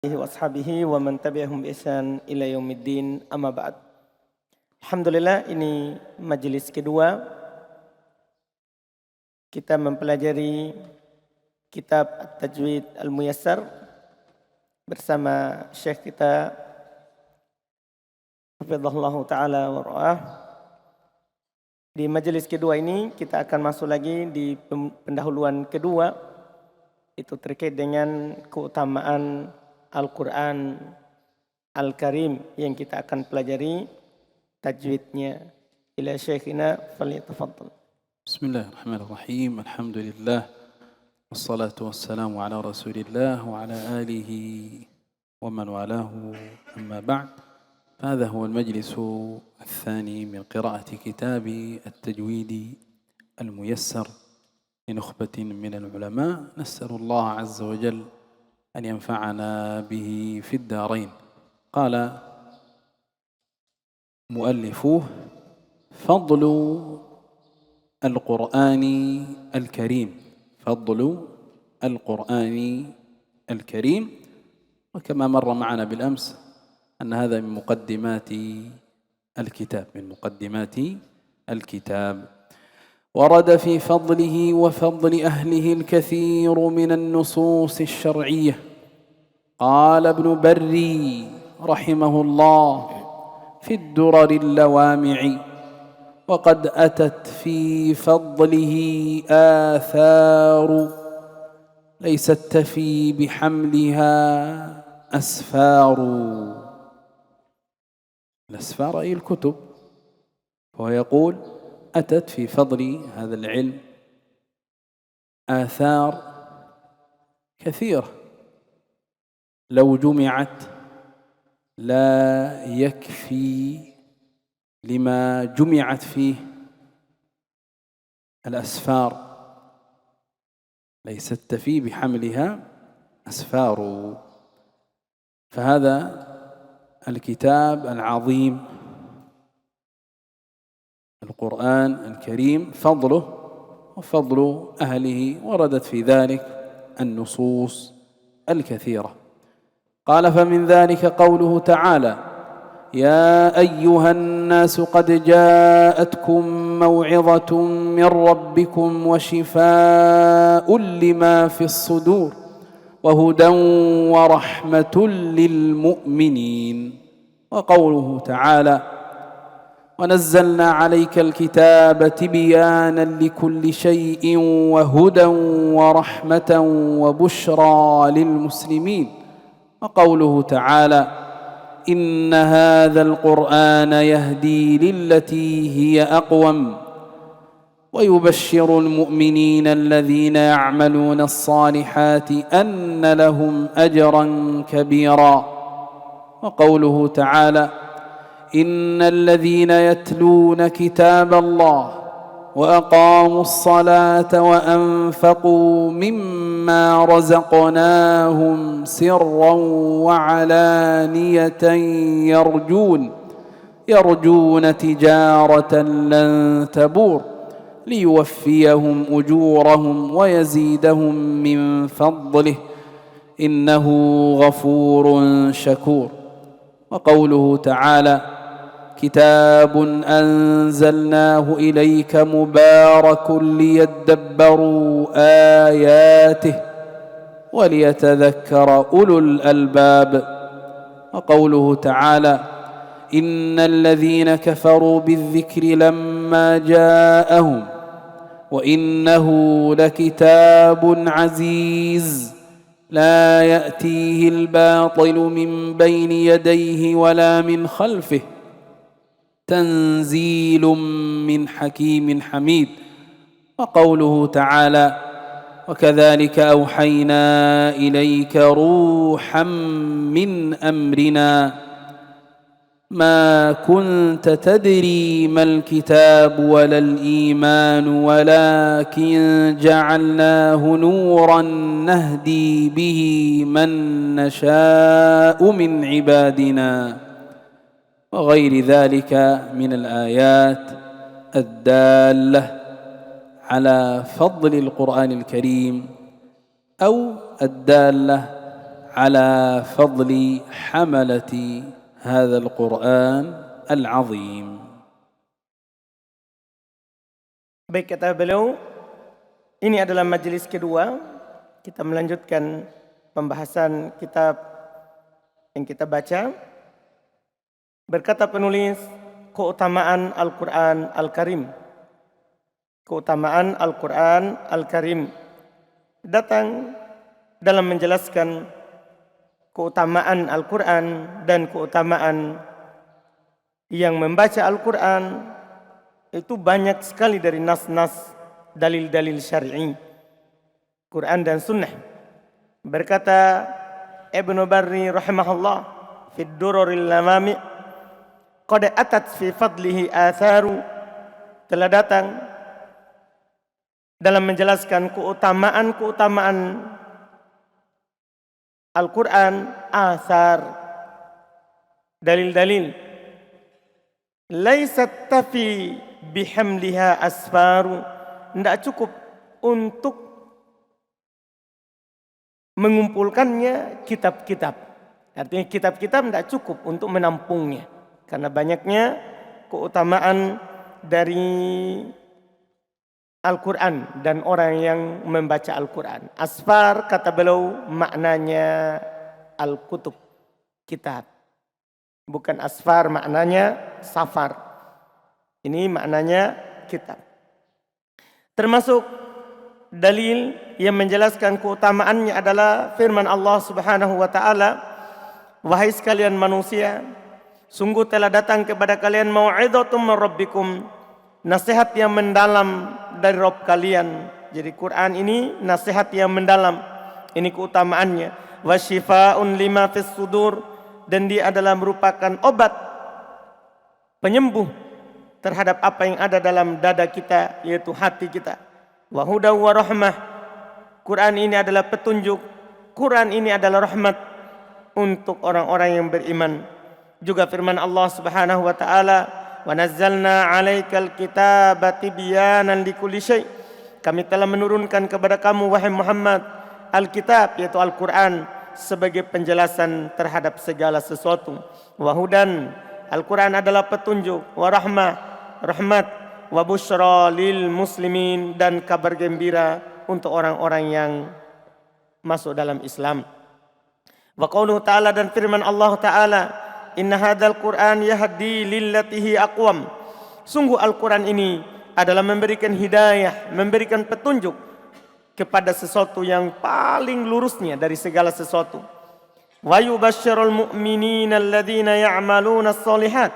wa ashabihi wa man tabi'ahum bi ihsan ila yaumiddin, amma ba'd. Alhamdulillah, ini majelis kedua kita mempelajari kitab At-Tajwid Al-Muyassar bersama Syekh kita hafizahullah taala wa ra'ah. Di majelis kedua ini kita akan masuk lagi di pendahuluan kedua, itu terkait dengan keutamaan Al-Quran Al-Karim yang kita akan pelajari tajwidnya. Ila syekhina falyatafaddal. Bismillahirrahmanirrahim. Alhamdulillah. Wassalatu wassalamu ala rasulillah wa ala alihi wa man walahu, amma ba'd. فهذا هو المجلس الثاني من قراءة كتاب التجويد الميسر لنخبة من العلماء. نسأل الله عز وجل أن ينفعنا به في الدارين. قال مؤلفوه: فضل القرآن الكريم. فضل القرآن الكريم. وكما مر معنا بالأمس أن هذا من مقدمات الكتاب. ورد في فضله وفضل أهله الكثير من النصوص الشرعية. قال ابن بري رحمه الله في الدرر اللوامع: وقد أتت في فضله آثار ليست تفي بحملها أسفار. الأسفار أي الكتب. وهو يقول: أتت في فضل هذا العلم آثار كثيرة لو جمعت لا يكفي لما جمعت فيه الأسفار، ليست تفي بحملها أسفار. فهذا الكتاب العظيم القرآن الكريم فضله وفضل أهله وردت في ذلك النصوص الكثيرة. قال: فمن ذلك قوله تعالى: يا أيها الناس قد جاءتكم موعظة من ربكم وشفاء لما في الصدور وهدى ورحمة للمؤمنين. وقوله تعالى: ونزلنا عليك الكتاب تبيانا لكل شيء وهدى ورحمة وبشرى للمسلمين. وقوله تعالى: إن هذا القرآن يهدي للتي هي أقوم ويبشر المؤمنين الذين يعملون الصالحات أن لهم أجرا كبيرا. وقوله تعالى: إن الذين يتلون كتاب الله وأقاموا الصلاة وأنفقوا مما رزقناهم سرا وعلانية يرجون تجارة لن تبور ليوفيهم أجورهم ويزيدهم من فضله إنه غفور شكور. وقوله تعالى: كتاب أنزلناه إليك مبارك ليدبروا آياته وليتذكر أولو الألباب. وقوله تعالى: إن الذين كفروا بالذكر لما جاءهم وإنه لكتاب عزيز لا يأتيه الباطل من بين يديه ولا من خلفه تنزيل من حكيم حميد. وقوله تعالى: وكذلك أوحينا إليك روحا من أمرنا ما كنت تدري ما الكتاب ولا الإيمان ولكن جعلناه نورا نهدي به من نشاء من عبادنا. وغير ذلك من الآيات الدالة على فضل القرآن الكريم أو الدالة على فضل حملة هذا القرآن العظيم. Baik, kata beliau, ini adalah majelis kedua. Kita melanjutkan pembahasan kitab yang kita baca. Berkata penulis, keutamaan Al-Quran Al-Karim. Keutamaan Al-Quran Al-Karim datang dalam menjelaskan keutamaan Al-Quran dan keutamaan yang membaca Al-Quran. Itu banyak sekali dari nas-nas, dalil-dalil syar'i, Quran dan Sunnah. Berkata Ibnu Barri rahimahullah, fi Duraril Lamami, qad atat fi fadlihi atharu, telah datang dalam menjelaskan keutamaan Al-Quran, athar, dalil-dalil. Laisat tafi bihamliha asfaru, tidak cukup untuk mengumpulkannya kitab-kitab. Artinya kitab-kitab tidak cukup untuk menampungnya, karena banyaknya keutamaan dari Al-Quran dan orang yang membaca Al-Quran. Asfar, kata beliau, maknanya Al-Kutub, kitab. Bukan asfar maknanya safar. Ini maknanya kitab. Termasuk dalil yang menjelaskan keutamaannya adalah firman Allah Subhanahu wa taala, wahai sekalian manusia, sungguh telah datang kepada kalian mau'izatum min rabbikum, nasihat yang mendalam dari Rabb kalian. Jadi Quran ini nasihat yang mendalam. Ini keutamaannya. Wa syifaa'un lima fis sudur, dan dia adalah merupakan obat, penyembuh terhadap apa yang ada dalam dada kita, yaitu hati kita. Wa hudaw wa rahmah, Quran ini adalah petunjuk, Quran ini adalah rahmat untuk orang-orang yang beriman. Juga firman Allah Subhanahu wa taala, wa nazzalna 'alaikal kitaba tibyanan likulli syai', kami telah menurunkan kepada kamu wahai Muhammad Alkitab, yaitu Al-Quran, sebagai penjelasan terhadap segala sesuatu. Wa hudan, Al-Quran adalah petunjuk, wa rahmah, rahmat, wa busyra lil muslimin, dan kabar gembira untuk orang-orang yang masuk dalam Islam. Wa qauluhu ta'ala, dan firman Allah ta'ala, inna hadzal Qur'an yahdi lillati hi aqwam, sungguh Al-Quran ini adalah memberikan hidayah, memberikan petunjuk kepada sesuatu yang paling lurusnya dari segala sesuatu. Wa yubasysyirul mu'minina alladzina ya'maluna sholihat,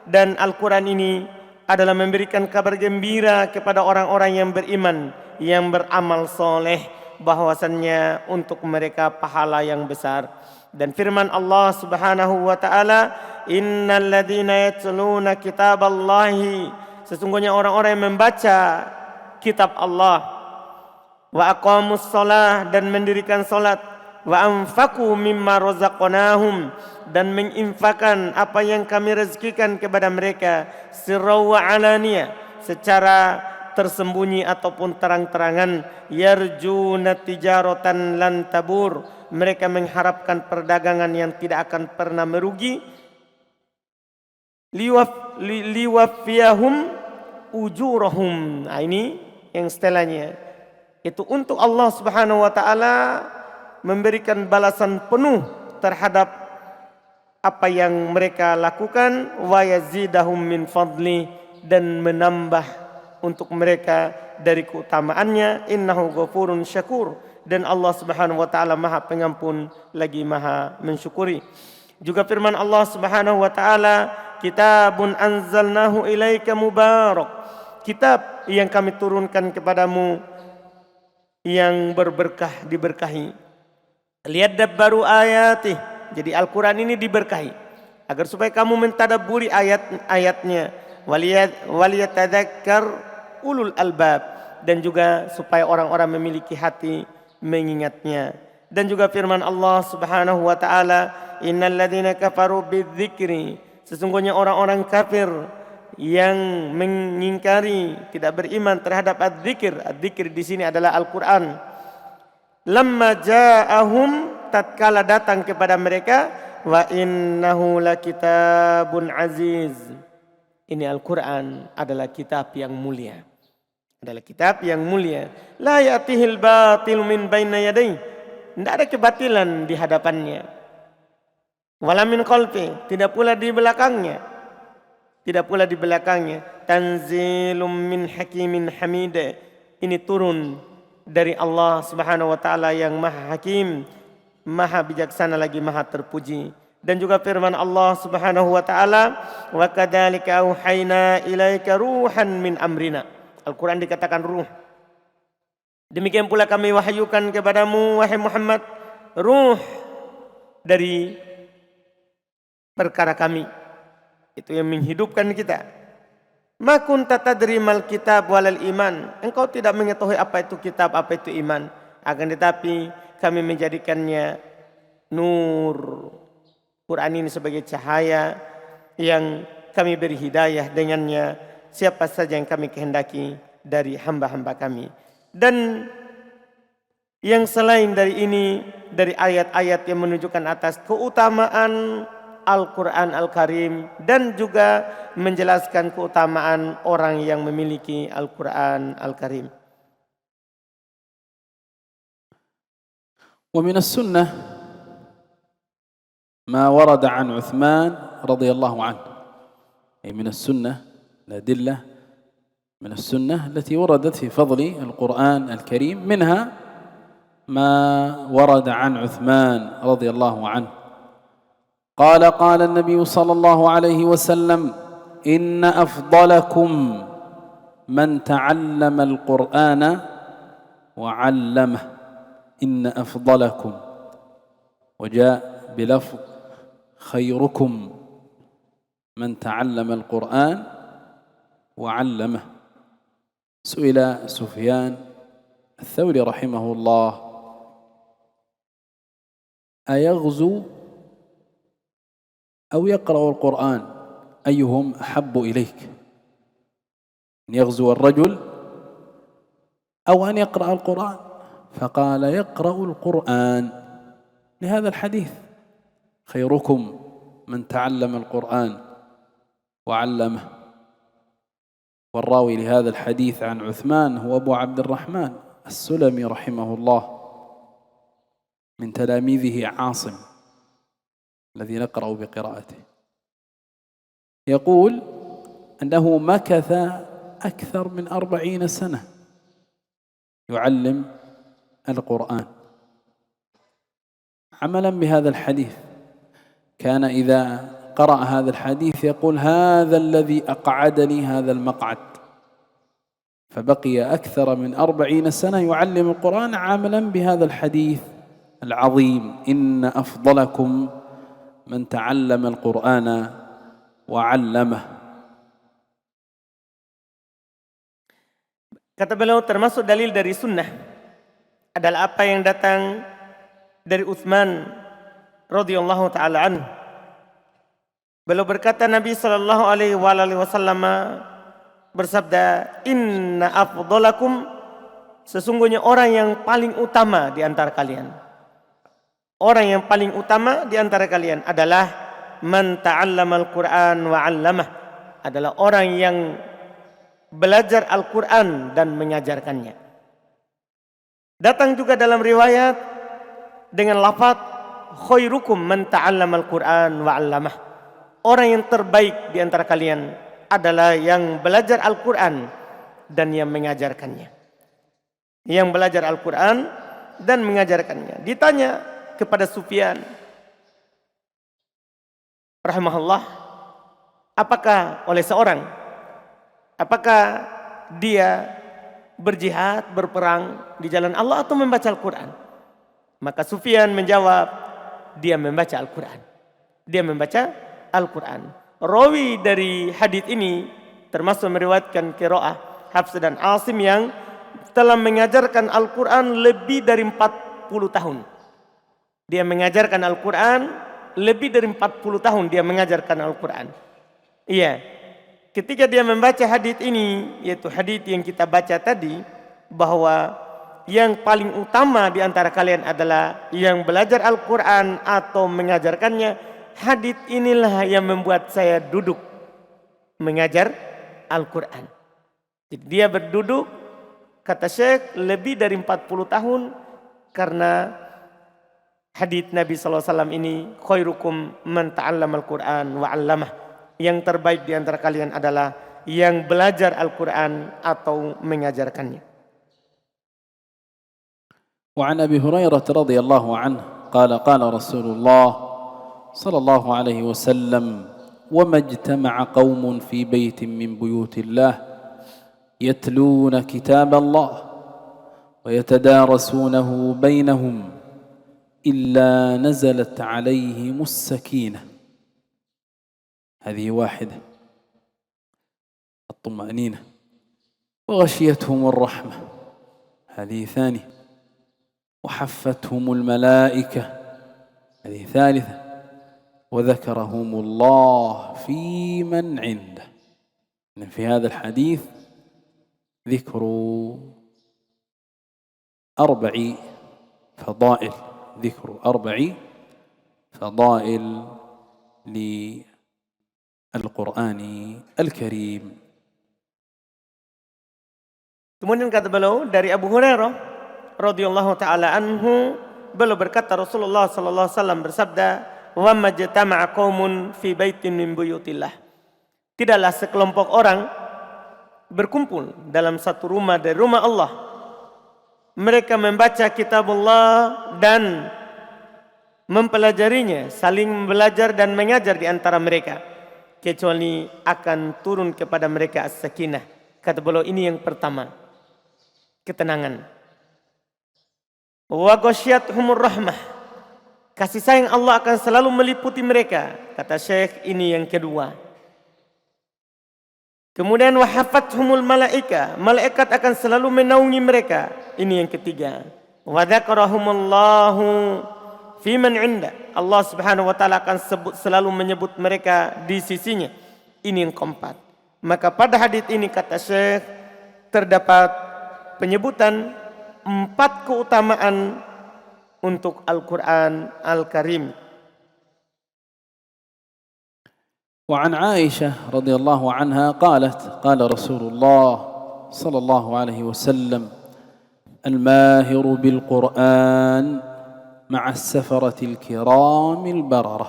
dan Al-Quran ini adalah memberikan kabar gembira kepada orang-orang yang beriman, yang beramal soleh, bahwasannya untuk mereka pahala yang besar. Dan firman Allah Subhanahu wa taala, innal ladzina yatluna kitaballahi, sesungguhnya orang-orang yang membaca kitab Allah, wa aqamus shalah, dan mendirikan salat, wa anfaqu mimma razaqnahum, dan menginfakkan apa yang kami rezekikan kepada mereka, sirra wa alaniyah, secara tersembunyi ataupun terang-terangan, yarjuna tijaratan lan tabur, mereka mengharapkan perdagangan yang tidak akan pernah merugi, liwafiyahum ujurahum. Nah, ini yang setelahnya, itu untuk Allah Subhanahu wa taala memberikan balasan penuh terhadap apa yang mereka lakukan, wa yazidahum min fadli, dan menambah untuk mereka dari keutamaannya, innahu ghafurun syakur, dan Allah Subhanahu wa taala Maha Pengampun lagi Maha mensyukuri. Juga firman Allah Subhanahu wa taala, kitabun anzalnahu ilaika mubarak, kitab yang kami turunkan kepadamu yang berberkah, diberkahi. Liyadabbaru ayatih, jadi Al-Quran ini diberkahi agar supaya kamu mentadabburi ayat-ayatnya, waliyatadzakkar ulul albab, dan juga supaya orang-orang memiliki hati mengingatnya. Dan juga firman Allah Subhanahu wa taala, innal ladzina kafaru bidzikri, sesungguhnya orang-orang kafir yang mengingkari, tidak beriman terhadap adzikir. Adzikir di sini adalah Al-Quran. Lamma ja'ahum tatkala datang kepada mereka, wa innahu lakitabun aziz. Ini Al-Quran adalah kitab yang mulia. Adalah kitab yang mulia. La ya'tihil batil min baina yadayhi. Tidak ada kebatilan di hadapannya. Wala min khalfi, tidak pula di belakangnya. Tidak pula di belakangnya. Tanzilum min hakimin hamid. Ini turun dari Allah Subhanahu wa taala yang Maha Hakim, Maha bijaksana lagi Maha terpuji. Dan juga firman Allah Subhanahu wa taala, wa kadzalika auhayna ilaika ruhan min amrina. Al-Quran dikatakan ruh. Demikian pula kami wahyukan kepadamu wahai Muhammad ruh dari perkara kami. Itu yang menghidupkan kita. Ma kunta tadri mal kitab walal iman. Engkau tidak mengetahui apa itu kitab, apa itu iman. Akan tetapi kami menjadikannya nur. Quran ini sebagai cahaya yang kami beri hidayah dengannya siapa saja yang kami kehendaki dari hamba-hamba kami. Dan yang selain dari ini, dari ayat-ayat yang menunjukkan atas keutamaan Al-Quran Al-Karim dan juga menjelaskan keutamaan orang yang memiliki Al-Quran Al-Karim. ومن السنة ما ورد عن عثمان رضي الله عنه، أي من السنة الأدلة من السنة التي وردت في فضل القرآن الكريم، منها ما ورد عن عثمان رضي الله عنه قال قال النبي صلى الله عليه وسلم إن أفضلكم من تعلم القرآن وعلمه، إن أفضلكم، وجاء بلفظ خيركم من تعلم القرآن وعلمه. سئل سفيان الثوري رحمه الله أيغزو أو يقرأ القرآن أيهم أحب إليك، أن يغزو الرجل أو أن يقرأ القرآن؟ فقال يقرأ القرآن لهذا الحديث خيركم من تعلم القرآن وعلمه. والراوي لهذا الحديث عن عثمان هو أبو عبد الرحمن السلمي رحمه الله من تلاميذه عاصم الذي نقرأ بقراءته، يقول أنه مكث أكثر من 40 سنة يعلم القرآن عملا بهذا الحديث. كان إذا قرأ هذا الحديث يقول هذا الذي أقعدني هذا المقعد، فبقي أكثر من 40 سنة يعلم القرآن عملا بهذا الحديث العظيم إن أفضلكم من تعلم القرآن وعلمه. Kata beliau termasuk dalil dari sunnah adalah apa yang datang dari Utsman radhiyallahu taala anhu. Beliau berkata Nabi sallallahu alaihi wasallam bersabda, "Inna afdalakum," sesungguhnya orang yang paling utama di antara kalian. Orang yang paling utama di antara kalian adalah man ta'allamal Qur'an wa 'allamah, adalah orang yang belajar Al-Quran dan mengajarkannya. Datang juga dalam riwayat dengan lafaz khairukum man ta'allamal Qur'an wa 'allamah. Orang yang terbaik di antara kalian adalah yang belajar Al-Quran dan yang mengajarkannya. Yang belajar Al-Quran dan mengajarkannya. Ditanya kepada Sufyan rahimahullah, apakah oleh seorang, apakah dia berjihad, berperang di jalan Allah atau membaca Al-Quran? Maka Sufyan menjawab, dia membaca Al-Quran. Dia membaca Al-Quran. Rawi dari hadits ini termasuk meriwayatkan qiraah Hafs dan Asim yang telah mengajarkan Al-Quran lebih dari 40 tahun. Dia mengajarkan Al-Quran lebih dari 40 tahun dia mengajarkan Al-Quran. Iya. Ketika dia membaca hadits ini, yaitu hadits yang kita baca tadi, bahwa yang paling utama di antara kalian adalah yang belajar Al-Quran atau mengajarkannya. Hadits inilah yang membuat saya duduk mengajar Al-Quran. Jadi dia berduduk, kata Syekh, lebih dari 40 tahun karena hadits Nabi SAW ini, khairukum man ta'allama Al-Quran wa 'allamah. Yang terbaik di antara kalian adalah yang belajar Al-Quran atau mengajarkannya. وعن أبي هريرة رضي الله عنه قال قال رسول الله صلى الله عليه وسلم وما اجتمع قوم في بيت من بيوت الله يتلون كتاب الله ويتدارسونه بينهم إلا نزلت عليهم السكينة. هذه واحدة، الطمأنينة. وغشيتهم الرحمة، هذه ثانية. وحفتهم الملائكة، هذه ثالثة. وذكرهم الله في من عنده. في هذا الحديث ذكر 4 فضائل، ذكر 4 فضائل للقرآن الكريم. Kemudian kata beliau dari Abu Hurairah radhiyallahu taala anhu, beliau berkata Rasulullah sallallahu alaihi wasallam bersabda, "Wa majtama'a qaumun fi baitin min buyutillah." Tidaklah sekelompok orang berkumpul dalam satu rumah dari rumah Allah. Mereka membaca kitabullah dan mempelajarinya, saling belajar dan mengajar di antara mereka, kecuali akan turun kepada mereka as-sakinah. Kata beliau, ini yang pertama, ketenangan. Wa ghasyiyatuhumur rahmah, kasih sayang Allah akan selalu meliputi mereka. Kata Syekh, ini yang kedua. Kemudian wa hafathumul malaika, malaikat akan selalu menaungi mereka. Ini yang ketiga. Wa dzakarahumullahu fi man 'inda, Allah Subhanahu wa taala akan selalu menyebut mereka di sisinya. Ini yang keempat. Maka pada hadits ini kata Syekh terdapat penyebutan 4 keutamaan untuk Al-Quran Al-Karim. وعن عائشة رضي الله عنها قالت قال رسول الله صلى الله عليه وسلم الماهر بالقرآن مع السفرة الكرام البررة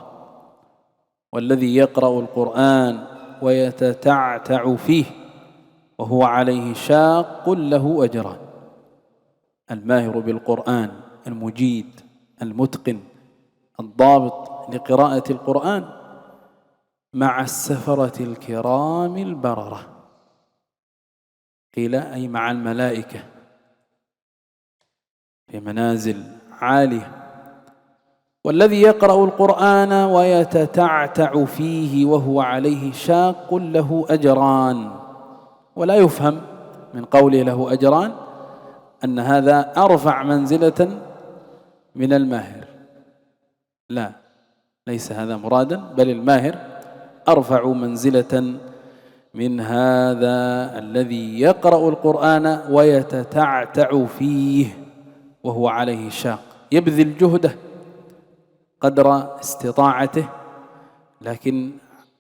والذي يقرأ القرآن ويتتعتع فيه وهو عليه شاق له أجران. الماهر بالقرآن، المجيد المتقن الضابط لقراءة القرآن مع السفرة الكرام البررة، قيل أي مع الملائكة في منازل عالية. والذي يقرأ القرآن ويتتعتع فيه وهو عليه شاق له أجران. ولا يفهم من قوله له أجران أن هذا أرفع منزلة من الماهر، لا، ليس هذا مرادا، بل الماهر أرفع منزلة من هذا الذي يقرأ القرآن ويتتعتع فيه وهو عليه شاق، يبذل جهده قدر استطاعته، لكن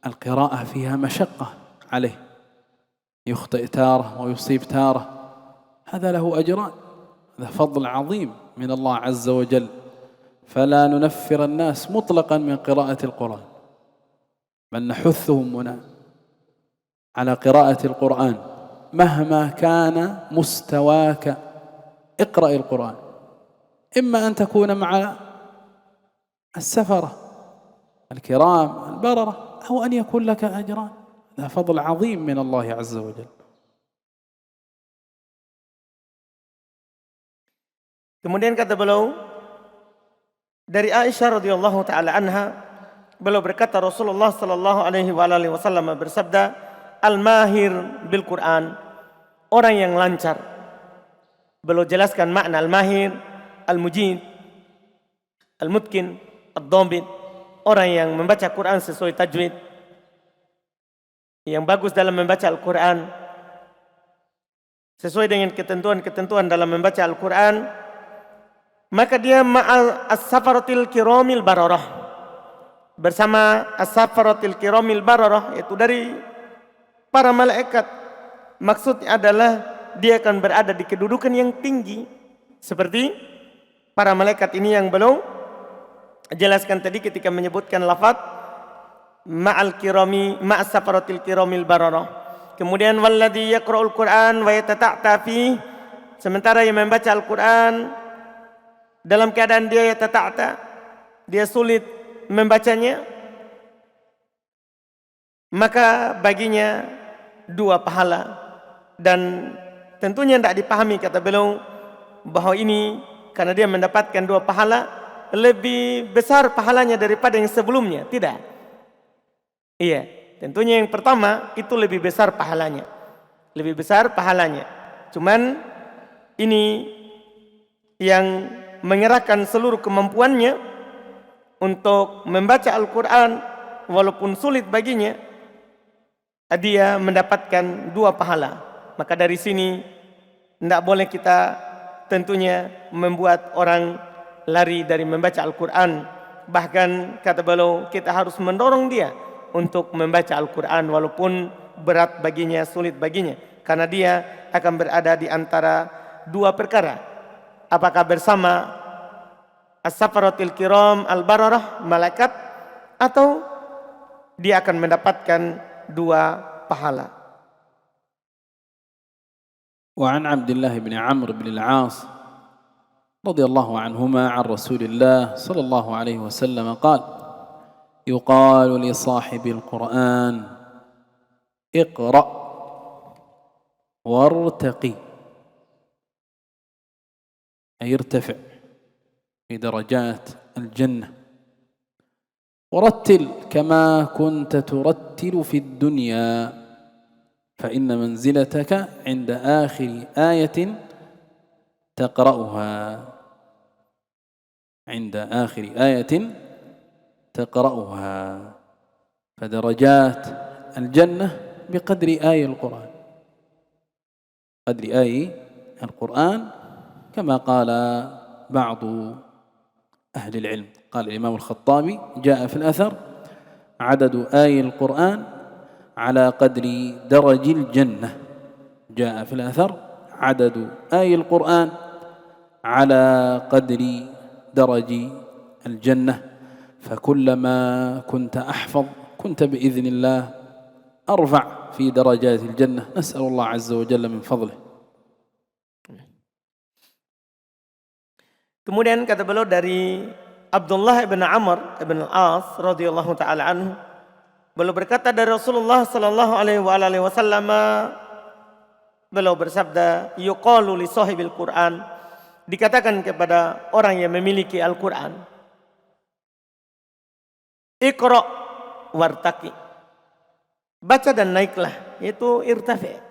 القراءة فيها مشقة عليه، يخطئ تارة ويصيب تارة، هذا له أجران. هذا فضل عظيم من الله عز وجل. فلا ننفر الناس مطلقا من قراءة القرآن، بل نحثهم هنا على قراءة القرآن مهما كان مستواك. اقرأ القرآن، إما أن تكون مع السفرة الكرام البررة أو أن يكون لك أجران. هذا فضل عظيم من الله عز وجل. Kemudian kata beliau dari Aisyah radhiyallahu taala anha, beliau berkata Rasulullah sallallahu alaihi wasallam bersabda, al-mahir bil Quran, orang yang lancar. Beliau jelaskan makna al-mahir, al-mujid, al-mutqin, ad-dhabit, orang yang membaca Quran sesuai tajwid, yang bagus dalam membaca Al-Quran. sesuai dengan ketentuan-ketentuan dalam membaca Al-Quran, maka dia ma'al as-safaratil kiramil bararah, bersama as-safaratil kiramil bararah, yaitu dari para malaikat. Maksudnya adalah dia akan berada di kedudukan yang tinggi, seperti para malaikat ini yang belum jelaskan tadi ketika menyebutkan lafaz ma'al kirami ma'as safaratil kiramil bararah. Kemudian walladzi yaqra'ul Qur'an wa yatata'ta fi, sementara yang membaca Al-Qur'an dalam keadaan dia yatata'ta, dia sulit membacanya, maka baginya 2 pahala. Dan tentunya tidak dipahami, kata beliau, bahwa ini karena dia mendapatkan 2 pahala lebih besar pahalanya daripada yang sebelumnya. Tidak. Iya, tentunya yang pertama itu lebih besar pahalanya. Lebih besar pahalanya. Cuman ini yang mengerahkan seluruh kemampuannya untuk membaca Al-Quran walaupun sulit baginya, dia mendapatkan 2 pahala. Maka dari sini tidak boleh kita tentunya membuat orang lari dari membaca Al-Quran. Bahkan kata beliau, kita harus mendorong dia untuk membaca Al-Quran walaupun berat baginya, sulit baginya. Karena dia akan berada di antara 2 perkara. Apakah bersama as-safaratil kiram al-bararah, malaikat, atau dia akan mendapatkan 2 pahala. وعن عبد الله بن عمرو بن العاص رضي الله عنهما عن رسول الله صلى الله عليه وسلم قال: يقال لصاحب القرآن اقرأ وارتقي، أي ارتفع في درجات الجنة، ورتل كما كنت ترتل في الدنيا، فإن منزلتك عند آخر آية تقرأها، عند آخر آية تقرأها، فدرجات الجنة بقدر آية القرآن، قدر آية القرآن، كما قال بعض أهل العلم. قال الإمام الخطابي: جاء في الأثر عدد آية القرآن على قدر درج الجنة. جاء في الأثر عدد آي القرآن على قدر درج الجنة، فكلما كنت أحفظ كنت بإذن الله أرفع في درجات الجنة. نسأل الله عز وجل من فضله. Kemudian kata beliau dari Abdullah ibn Amr ibn al-As radhiyallahu taala anhu, beliau berkata dari Rasulullah sallallahu alaihi wasallam, beliau bersabda, yuqalu li sahibil Qur'an, dikatakan kepada orang yang memiliki Al-Qur'an, iqra wartaqi, baca dan naiklah, yaitu irtafi.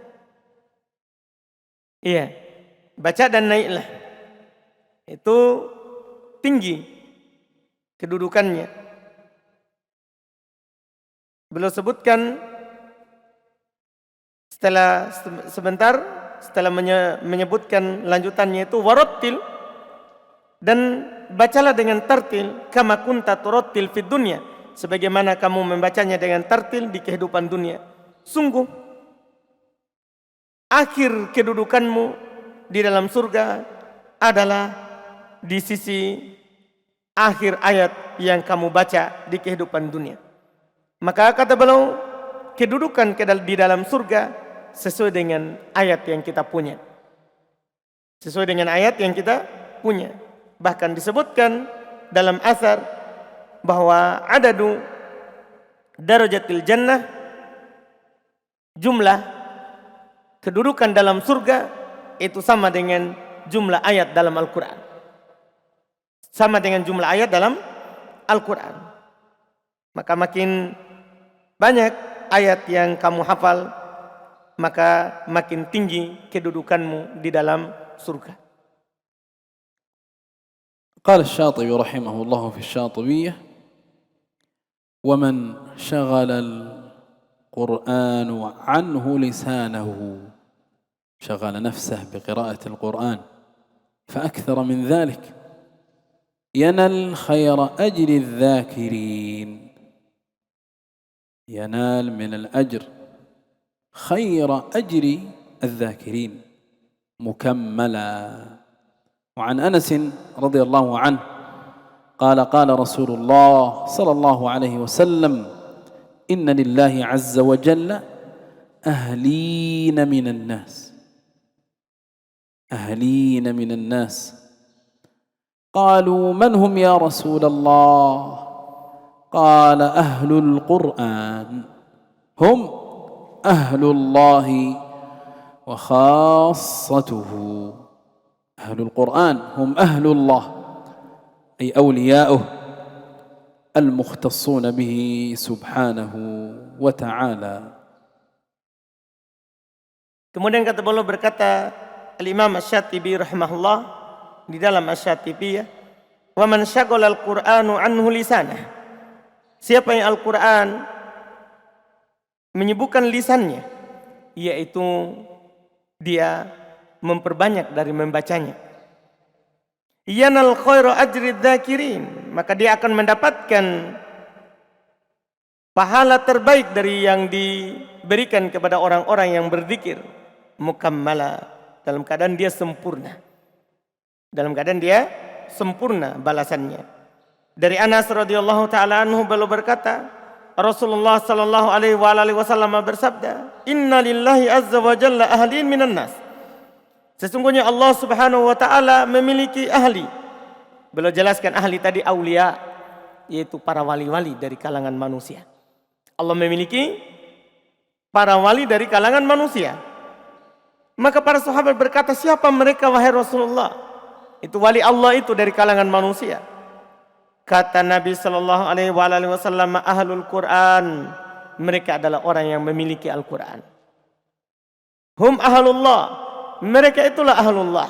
Iya, baca dan naiklah, itu tinggi kedudukannya. Beliau sebutkan setelah menyebutkan lanjutannya itu warattil, dan bacalah dengan tartil, kama kunta turattil fid dunya, sebagaimana kamu membacanya dengan tartil di kehidupan dunia. Sungguh akhir kedudukanmu di dalam surga adalah di sisi akhir ayat yang kamu baca di kehidupan dunia. Maka kata beliau, kedudukan di dalam surga sesuai dengan ayat yang kita punya. Sesuai dengan ayat yang kita punya. Bahkan disebutkan dalam asar bahwa adadu darajatil jannah, jumlah kedudukan dalam surga itu sama dengan jumlah ayat dalam Al-Quran. Sama dengan jumlah ayat dalam Al-Quran. Maka makin banyak ayat yang kamu hafal, maka makin tinggi kedudukanmu di dalam surga. قال الشاطبي رحمه الله في الشاطبية: ومن شغل القرآن عنه لسانه شغل نفسه بقراءة القرآن فأكثر من ذلك ينال خير أجر الذاكرين، ينال من الأجر خير أجر الذاكرين مكملا. وعن أنس رضي الله عنه قال قال رسول الله صلى الله عليه وسلم: إن لله عز وجل أهلين من الناس، أهلين من الناس. قالوا: من هم يا رسول الله؟ قال: أهل القرآن، هم أهل الله وخاصته. أهل القرآن هم أهل الله، أي أولياؤه المختصون به سبحانه وتعالى. Kemudian kata beliau, berkata Al-Imam Asy-Syatibi rahimahullah di dalam Asy-Syatibi, wa man syaghala al-Qur'anu anhu lisanah, siapa yang Al-Qur'an menyibukkan lisannya, yaitu dia memperbanyak dari membacanya, yanal khairu ajri dzakirin, maka dia akan mendapatkan pahala terbaik dari yang diberikan kepada orang-orang yang berzikir, mukammala, dalam keadaan dia sempurna, dalam keadaan dia sempurna balasannya. Dari Anas radhiyallahu taala anhu beliau berkata, Rasulullah sallallahu alaihi wasallam bersabda, "Inna lillahi azza wa jalla ahlin minan nas." Sesungguhnya Allah Subhanahu wa taala memiliki ahli. Beliau jelaskan ahli tadi aulia, yaitu para wali-wali dari kalangan manusia. Allah memiliki para wali dari kalangan manusia. Maka para sahabat berkata, siapa mereka wahai Rasulullah? Itu wali Allah itu dari kalangan manusia. Kata Nabi sallallahu alaihi wasallam, ahlul Quran, mereka adalah orang yang memiliki Al-Quran. Hum ahlullah, mereka itulah ahlullah,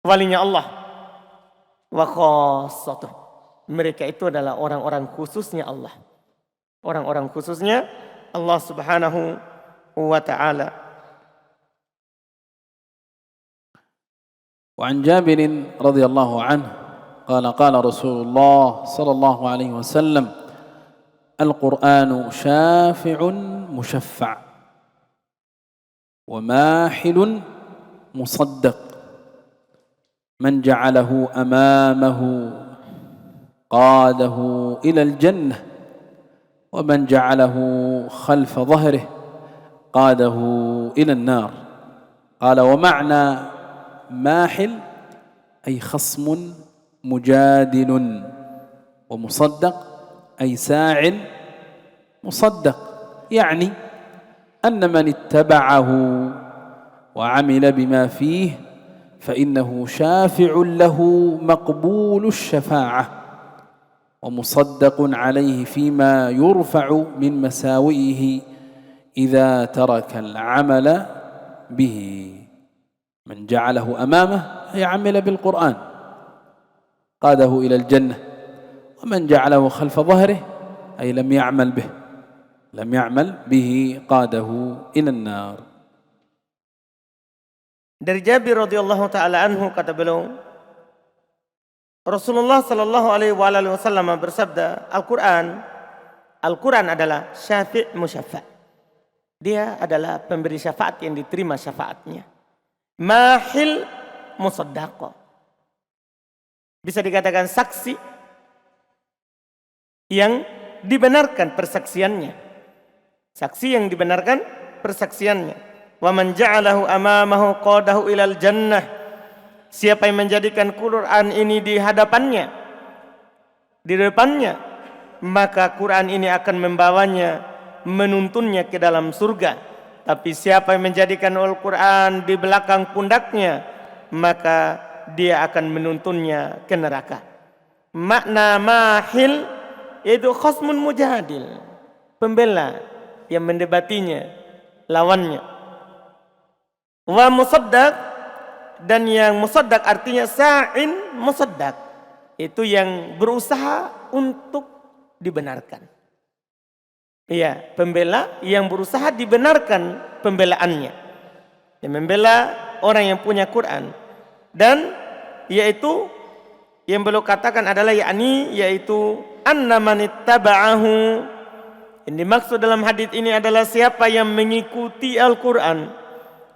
walinya Allah. Wa khassatuh, mereka itu adalah orang-orang khususnya Allah, orang-orang khususnya Allah Subhanahu wa ta'ala. وعن جابر رضي الله عنه قال قال رسول الله صلى الله عليه وسلم: القرآن شافع مشفع وماحل مصدق، من جعله أمامه قاده إلى الجنة، ومن جعله خلف ظهره قاده إلى النار. قال: ومعنى ماحل أي خصم مجادل، ومصدق أي ساعٍ مصدق، يعني أن من اتبعه وعمل بما فيه فإنه شافع له مقبول الشفاعة، ومصدق عليه فيما يرفع من مساوئه إذا ترك العمل به. من جعله أمامه أي عمل بالقرآن قاده إلى الجنة، ومن جعله خلف ظهره أي لم يعمل به، لم يعمل به قاده إلى النار. Dari Jabir radhiyallahu taala anhu kata beliau, Rasulullah sallallahu alaihi wasallam bersabda, Al-Quran adalah syafi' musyaffa'. Dia adalah pemberi syafaat yang diterima syafaatnya. Mahil musaddaqah, bisa dikatakan saksi yang dibenarkan persaksiannya, saksi yang dibenarkan persaksiannya. Wa man ja'alahu amamahu qadahu ilal jannah, siapa yang menjadikan Quran ini di hadapannya, di depannya, maka Quran ini akan membawanya, menuntunnya ke dalam surga. Tapi siapa yang menjadikan Al-Quran di belakang pundaknya, maka dia akan menuntunnya ke neraka. Makna mahil yaitu khasmun mujadil, pembela yang mendebatinya, lawannya. Wa musaddaq, dan yang musaddaq artinya sa'in musaddaq, itu yang berusaha untuk dibenarkan. Iya, pembela yang berusaha dibenarkan pembelaannya. yang membela orang yang punya Quran, dan yaitu yang beliau katakan adalah yaitu anna man ittaba'ahu. Yang dimaksud dalam hadis ini adalah siapa yang mengikuti Al-Quran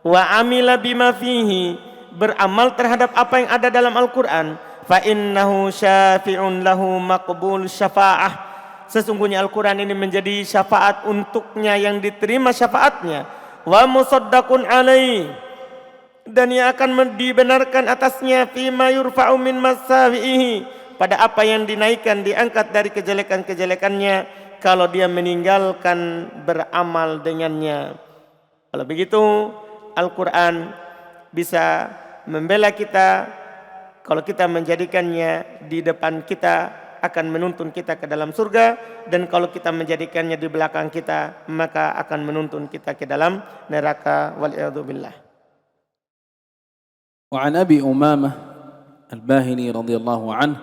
wa amila bima fihi, beramal terhadap apa yang ada dalam Al-Quran, fa innahu syafi'un lahu maqbul syafa'ah. Sesungguhnya Al-Quran ini menjadi syafaat untuknya yang diterima syafaatnya, wa musaddaqun alaih, dan yang akan dibenarkan atasnya, fima yurfa'u min masawihi, pada apa yang dinaikkan, diangkat dari kejelekan-kejelekannya kalau dia meninggalkan beramal dengannya. Kalau begitu Al-Quran bisa membela kita kalau kita menjadikannya di depan kita, akan menuntun kita ke dalam surga, dan kalau kita menjadikannya di belakang kita, maka akan menuntun kita ke dalam neraka, wal'iyadzu billah. وعن أبي أمامة الباهلي رضي الله عنه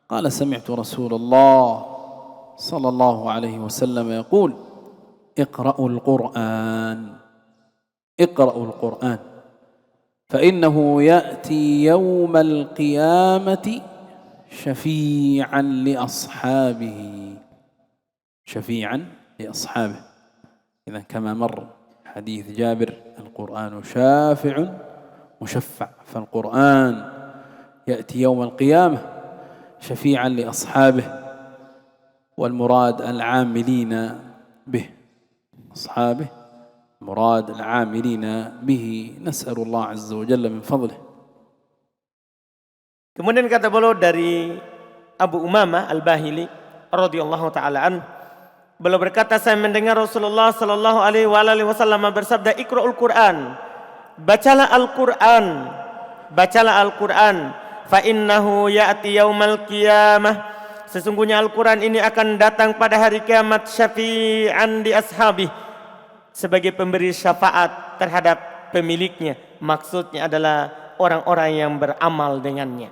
قال سمعت رسول الله صلى الله عليه وسلم يقول اقرأوا القرآن فإنه يأتي يوم القيامة شفيعا لأصحابه إذا كما مر حديث جابر القرآن شافع مشفع، فالقرآن يأتي يوم القيامة شفيعا لأصحابه، والمراد العاملين به، أصحابه مراد العاملين به، نسأل الله عز وجل من فضله. Kemudian kata beliau dari Abu Umamah Al-Bahili radhiyallahu taala an, beliau berkata, saya mendengar Rasulullah sallallahu alaihi wasallam bersabda, Iqra'ul Qur'an, bacalah Al-Quran, fa innahu ya'ti yaumal qiyamah, sesungguhnya Al-Quran ini akan datang pada hari kiamat, syafi'an di ashabi, sebagai pemberi syafaat terhadap pemiliknya. Maksudnya adalah orang-orang yang beramal dengannya,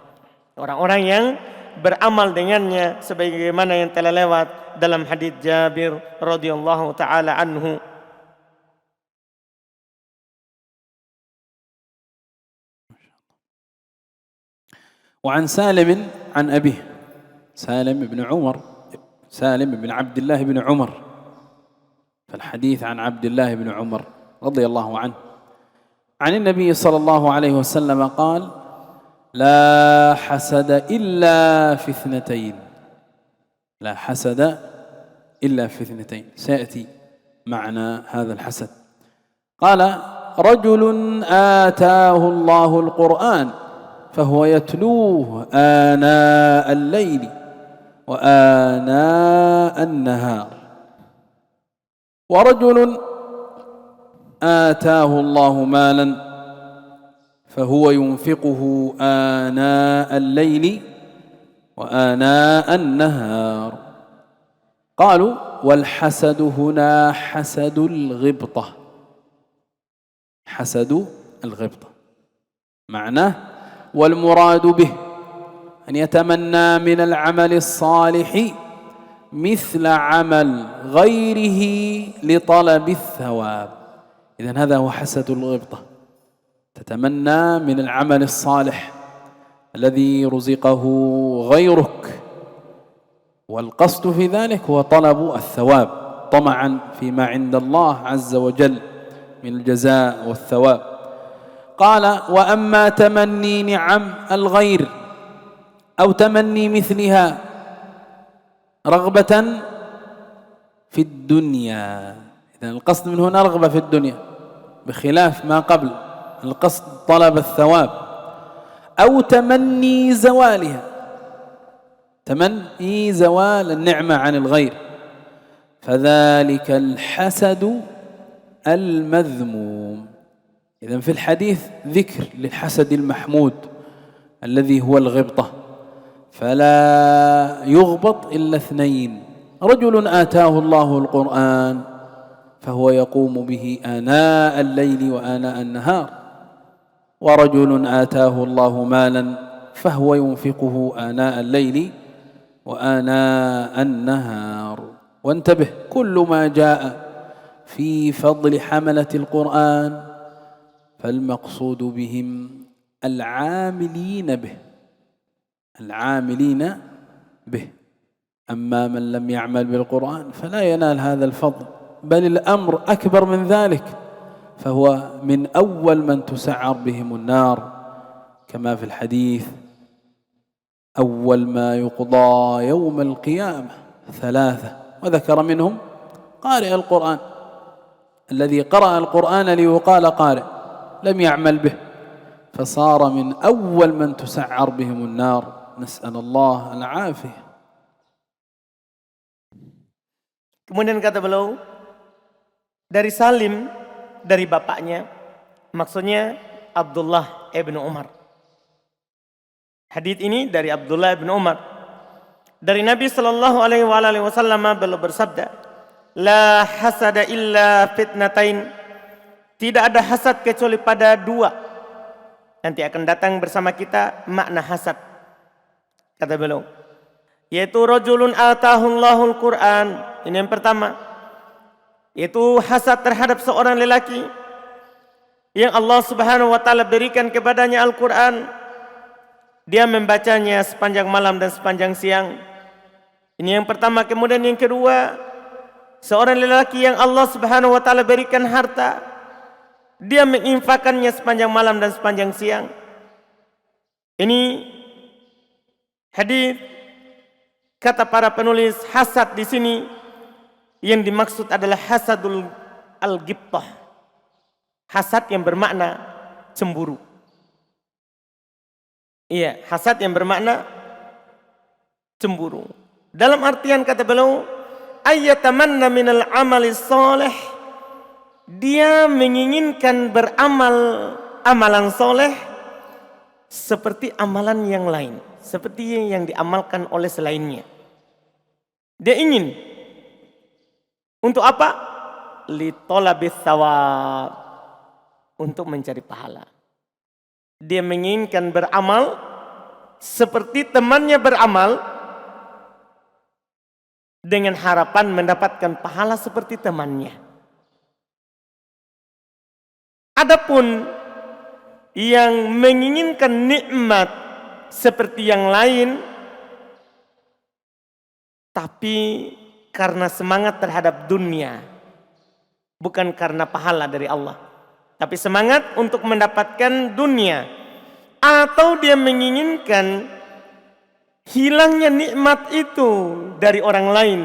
orang-orang yang beramal dengannya, sebagaimana yang telah lewat dalam hadits Jabir radhiyallahu taala anhu. وعن سالم عن أبيه، سالم بن عبد الله بن عمر، فالحديث عن عبد الله بن عمر رضي الله عنه عن النبي صلى الله عليه وسلم قال لا حسد إلا في اثنتين، سيأتي معنى هذا الحسد. قال رجل آتاه الله القرآن فهو يتلوه آناء الليل وآناء النهار، ورجل آتاه الله مالا فهو ينفقه آناء الليل وآناء النهار. قالوا والحسد هنا حسد الغبطة، معناه والمراد به أن يتمنى من العمل الصالح مثل عمل غيره لطلب الثواب. إذن هذا هو حسد الغبطة، تتمنى من العمل الصالح الذي رزقه غيرك، والقصد في ذلك هو طلب الثواب طمعا فيما عند الله عز وجل من الجزاء والثواب. قال وأما تمني نعم الغير أو تمني مثلها رغبة في الدنيا، إذن القصد من هنا رغبة في الدنيا بخلاف ما قبل، القصد طلب الثواب، أو تمني زوالها، تمني زوال النعمة عن الغير، فذلك الحسد المذموم. إذن في الحديث ذكر للحسد المحمود الذي هو الغبطة، فلا يغبط إلا اثنين، رجل آتاه الله القرآن فهو يقوم به آناء الليل وآناء النهار، ورجل آتاه الله مالا فهو ينفقه آناء الليل وآناء النهار. وانتبه، كل ما جاء في فضل حملة القرآن فالمقصود بهم العاملين به، العاملين به. أما من لم يعمل بالقرآن فلا ينال هذا الفضل، بل الأمر أكبر من ذلك، فهو من أول من تسعر بهم النار، كما في الحديث: أول ما يقضى يوم القيامة ثلاثة، وذكر منهم قارئ القرآن، الذي قرأ القرآن ليقال قارئ لم يعمل به، فصار من أول من تسعر بهم النار، نسأل الله العافية. Kemudian kata beliau, dari Salim, dari bapaknya, maksudnya Abdullah ibn Umar. Hadits ini dari Abdullah ibn Umar. Dari Nabi sallallahu alaihi wasallam beliau bersabda, "La hasada illa fitnatain." Tidak ada hasad kecuali pada dua. Nanti akan datang bersama kita makna hasad. Kata beliau, yaitu rajulun atahullahul Qur'an. Ini yang pertama. Yaitu hasad terhadap seorang lelaki yang Allah Subhanahu wa taala berikan kepadanya Al-Qur'an. Dia membacanya sepanjang malam dan sepanjang siang. Ini yang pertama. Kemudian yang kedua, seorang lelaki yang Allah Subhanahu wa taala berikan harta. Dia menginfakannya sepanjang malam dan sepanjang siang. Ini hadis, kata para penulis, hasad di sini yang dimaksud adalah hasadul al-ghibtah. Hasad yang bermakna cemburu. Iya, hasad yang bermakna cemburu. Dalam artian kata beliau, ayyatamanna minal amali salih, dia menginginkan beramal amalan soleh seperti amalan yang lain, seperti yang diamalkan oleh selainnya. Dia ingin untuk apa? Litolabis thawab, untuk mencari pahala. Dia menginginkan beramal seperti temannya beramal dengan harapan mendapatkan pahala seperti temannya. Adapun yang menginginkan nikmat seperti yang lain, tapi karena semangat terhadap dunia, bukan karena pahala dari Allah, tapi semangat untuk mendapatkan dunia, atau dia menginginkan hilangnya nikmat itu dari orang lain,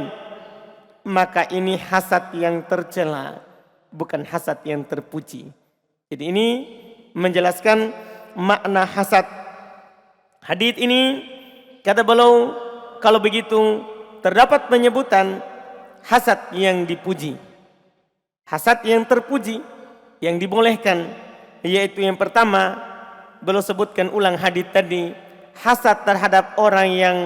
maka ini hasad yang tercela, bukan hasad yang terpuji. Jadi ini menjelaskan makna hasad. Hadits ini kata beliau, kalau begitu terdapat penyebutan hasad yang dipuji, hasad yang terpuji, yang dibolehkan, yaitu yang pertama beliau sebutkan ulang hadits tadi, hasad terhadap orang yang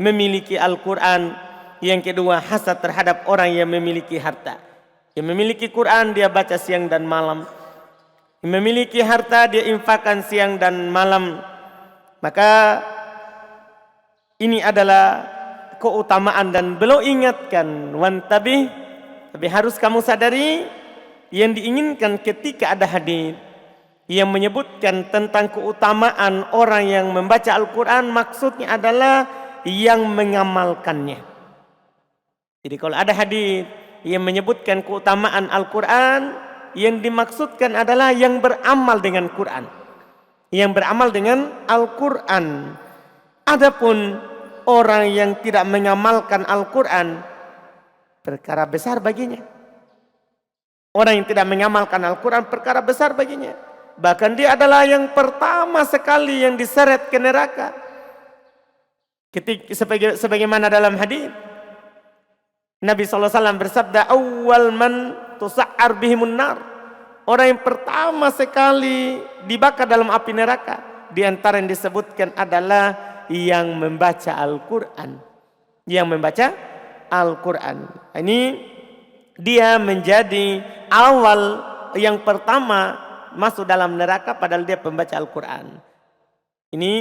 memiliki Al-Quran. Yang kedua, hasad terhadap orang yang memiliki harta. Yang memiliki Quran dia baca siang dan malam, memiliki harta dia infakkan siang dan malam. Maka ini adalah keutamaan, dan beliau ingatkan, wantabih, tapi harus kamu sadari yang diinginkan ketika ada hadis yang menyebutkan tentang keutamaan orang yang membaca Al-Quran, maksudnya adalah yang mengamalkannya. Jadi kalau ada hadis yang menyebutkan keutamaan Al-Quran, yang dimaksudkan adalah yang beramal dengan Quran, yang beramal dengan Al-Quran. Adapun orang yang tidak mengamalkan Al-Quran, perkara besar baginya. Orang yang tidak mengamalkan Al-Quran, perkara besar baginya. Bahkan dia adalah yang pertama sekali yang diseret ke neraka. Sebagaimana dalam hadis Nabi SAW bersabda, awal man tusa'ar bihimun nar, orang yang pertama sekali dibakar dalam api neraka, di antara yang disebutkan adalah yang membaca Al-Quran. Yang membaca Al-Quran. Ini dia menjadi awal yang pertama masuk dalam neraka, padahal dia pembaca Al-Quran. Ini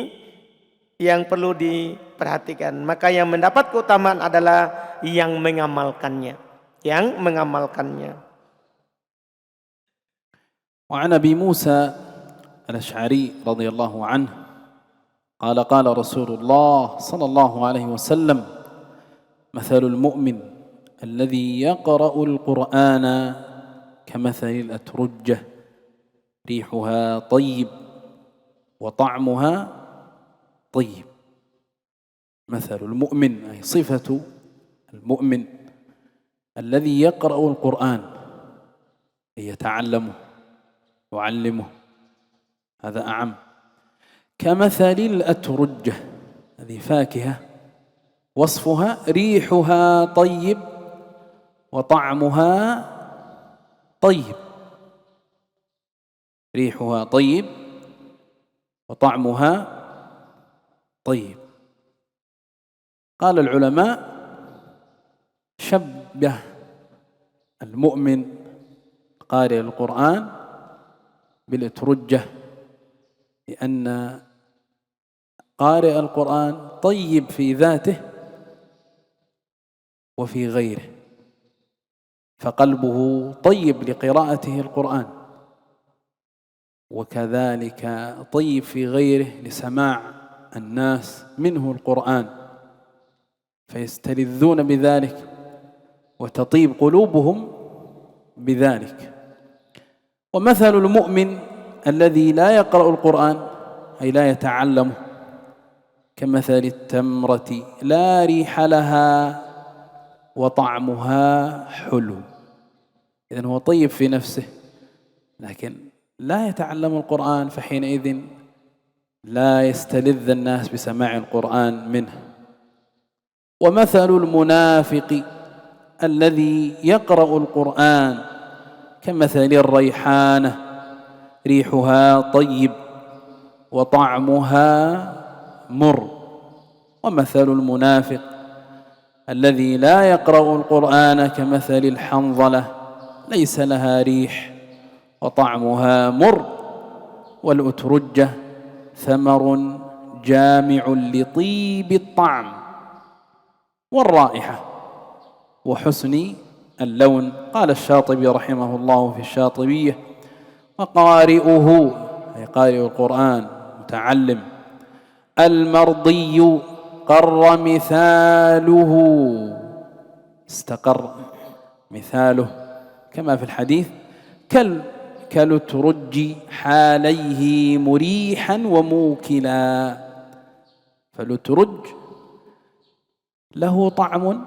yang perlu diperhatikan. Maka yang mendapat keutamaan adalah yang mengamalkannya. Yang mengamalkannya. وعن أبي موسى الأشعري رضي الله عنه قال قال رسول الله صلى الله عليه وسلم مثل المؤمن الذي يقرأ القرآن كمثل الأترجة ريحها طيب وطعمها طيب. مثل المؤمن أي صفة المؤمن الذي يقرأ القرآن يتعلمه يعلمه، هذا أعم. كمثل الأترجة، هذه فاكهة وصفها ريحها طيب وطعمها طيب، ريحها طيب وطعمها طيب. قال العلماء شبه المؤمن قارئ القرآن بالأترجة، لأن قارئ القرآن طيب في ذاته وفي غيره، فقلبه طيب لقراءته القرآن، وكذلك طيب في غيره لسماع الناس منه القرآن، فيستلذون بذلك وتطيب قلوبهم بذلك. ومثل المؤمن الذي لا يقرأ القرآن أي لا يتعلمه كمثل التمرة لا ريح لها وطعمها حلو. إذن هو طيب في نفسه لكن لا يتعلم القرآن، فحينئذ لا يستلذ الناس بسماع القرآن منه. ومثل المنافق الذي يقرأ القرآن كمثل الريحانة ريحها طيب وطعمها مر. ومثل المنافق الذي لا يقرأ القرآن كمثل الحنظلة ليس لها ريح وطعمها مر. والأترجة ثمر جامع لطيب الطعم والرائحة وحسن اللون. قال الشاطبي رحمه الله في الشاطبية وقارئه أي قارئ القرآن متعلم المرضي قر مثاله، استقر مثاله كما في الحديث كالأترج حاليه مريحا وموكلا. فالأترج له طعم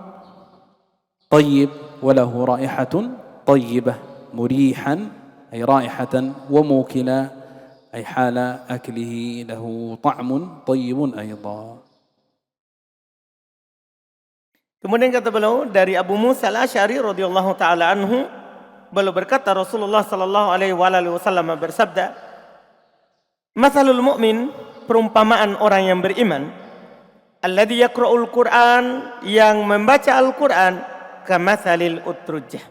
طيب وله رائحة طيبة، مريحا أي رائحة، وموكلا أي حال أكله له طعم طيب أيضا. Kemudian kata beliau dari Abu Musa al-Asy'ari radhiyallahu taala anhu, beliau berkata Rasulullah sallallahu alaihi wasallam bersabda, "Matsalul mu'min, perumpamaan orang yang beriman, alladzi yaqra'ul Qur'an, yang membaca Al-Qur'an, kamatsalil utrujah."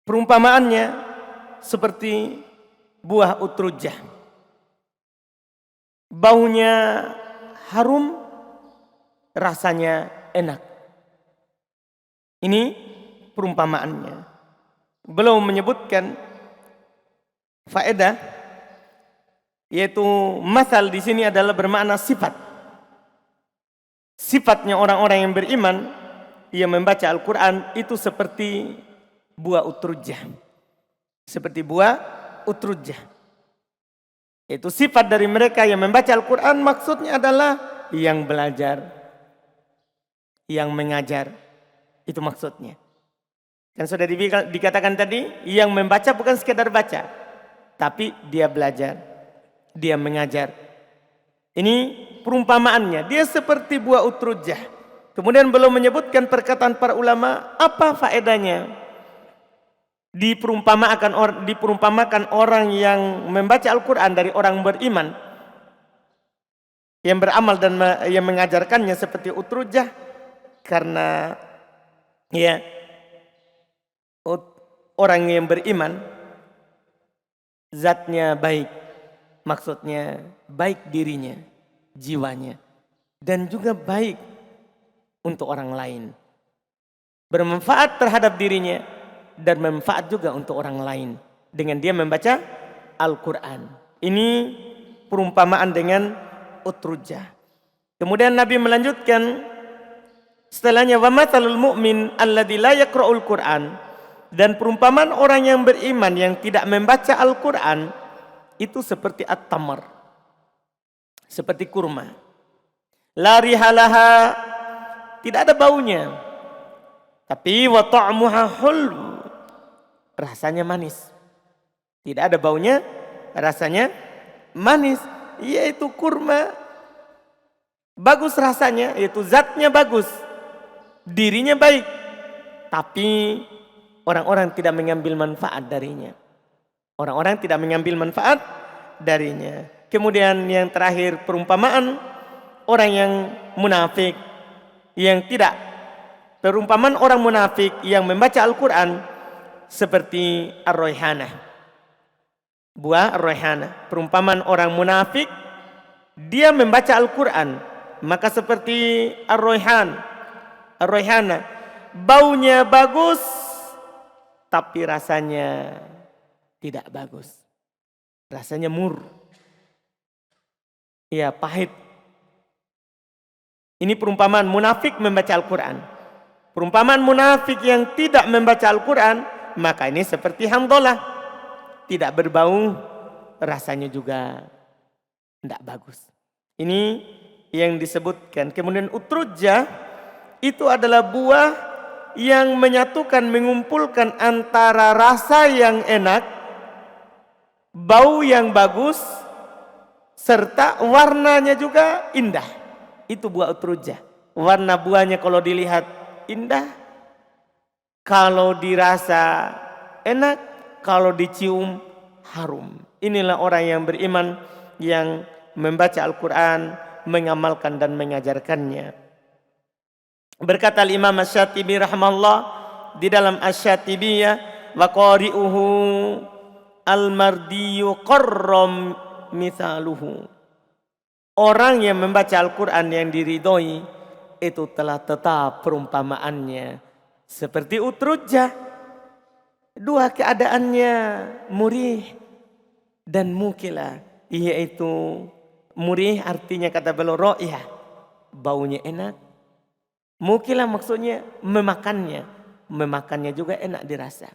Perumpamaannya seperti buah utrujah. Baunya harum, rasanya enak. Ini perumpamaannya. Belum menyebutkan faedah, yaitu masal di sini adalah bermakna sifat. Sifatnya orang-orang yang beriman yang membaca Al-Quran itu seperti buah utrujah. Seperti buah utrujah. Itu sifat dari mereka yang membaca Al-Quran, maksudnya adalah yang belajar, yang mengajar, itu maksudnya. Kan sudah dikatakan tadi, yang membaca bukan sekedar baca, tapi dia belajar, dia mengajar. Ini perumpamaannya, dia seperti buah utrujah. Kemudian belum menyebutkan perkataan para ulama, apa faedahnya diperumpamakan orang yang membaca Al-Quran dari orang beriman, yang beramal dan yang mengajarkannya seperti utrujah. Karena ya, orang yang beriman zatnya baik, maksudnya baik dirinya, jiwanya, dan juga baik untuk orang lain, bermanfaat terhadap dirinya dan manfaat juga untuk orang lain. dengan dia membaca Al-Quran. Ini perumpamaan dengan utrujah. Kemudian Nabi melanjutkan setelahnya, wa matsalul mu'min alladzi la yaqra'ul Qur'an, dan perumpamaan orang yang beriman yang tidak membaca Al-Quran itu seperti at-tamar, seperti kurma. La rihalaha, tidak ada baunya, tapi wa ta'muha hulw, rasanya manis. Tidak ada baunya, rasanya manis, yaitu kurma. Bagus rasanya, yaitu zatnya bagus, dirinya baik, tapi orang-orang tidak mengambil manfaat darinya. Orang-orang tidak mengambil manfaat darinya. Kemudian yang terakhir perumpamaan orang yang munafik yang tidak. Perumpamaan orang munafik yang membaca Al-Quran seperti ar-raihanah, buah ar-raihanah. Perumpamaan orang munafik, dia membaca Al-Quran maka seperti ar-raihanah, baunya bagus tapi rasanya tidak bagus, rasanya mur, ya pahit. Ini perumpamaan munafik membaca Al-Quran. Perumpamaan munafik yang tidak membaca Al-Quran, maka ini seperti hamdalah, tidak berbau, rasanya juga tidak bagus. Ini yang disebutkan. Kemudian utrujah itu adalah buah yang menyatukan, mengumpulkan antara rasa yang enak, bau yang bagus, serta warnanya juga indah. Itu buah utrujah. Warna buahnya kalau dilihat indah, kalau dirasa enak, kalau dicium harum. Inilah orang yang beriman yang membaca Al-Quran, mengamalkan dan mengajarkannya. Berkata Imam Asy-Syatibi rahimahullah di dalam Asy-Syatibiyah, wa qari'uhu al-mardiyyu qarram mithaluhu. Orang yang membaca Al-Quran yang diridhoi itu telah tetap perumpamaannya seperti utrujah. Dua keadaannya murih dan mukilah, yaitu murih artinya kata beliau ro'yah, baunya enak. Mukilah maksudnya memakannya, memakannya juga enak dirasa.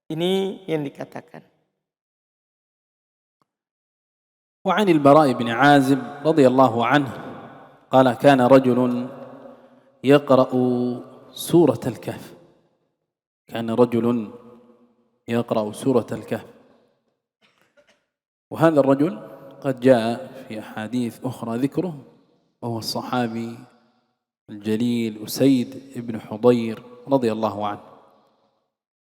Ini yang dikatakan. وعن البراء بن عازب رضي الله عنه قال كان رجل يقرأ سورة الكهف. كان رجل يقرأ سورة الكهف، وهذا الرجل قد جاء في أحاديث أخرى ذكره، وهو الصحابي الجليل أسيد بن حضير رضي الله عنه.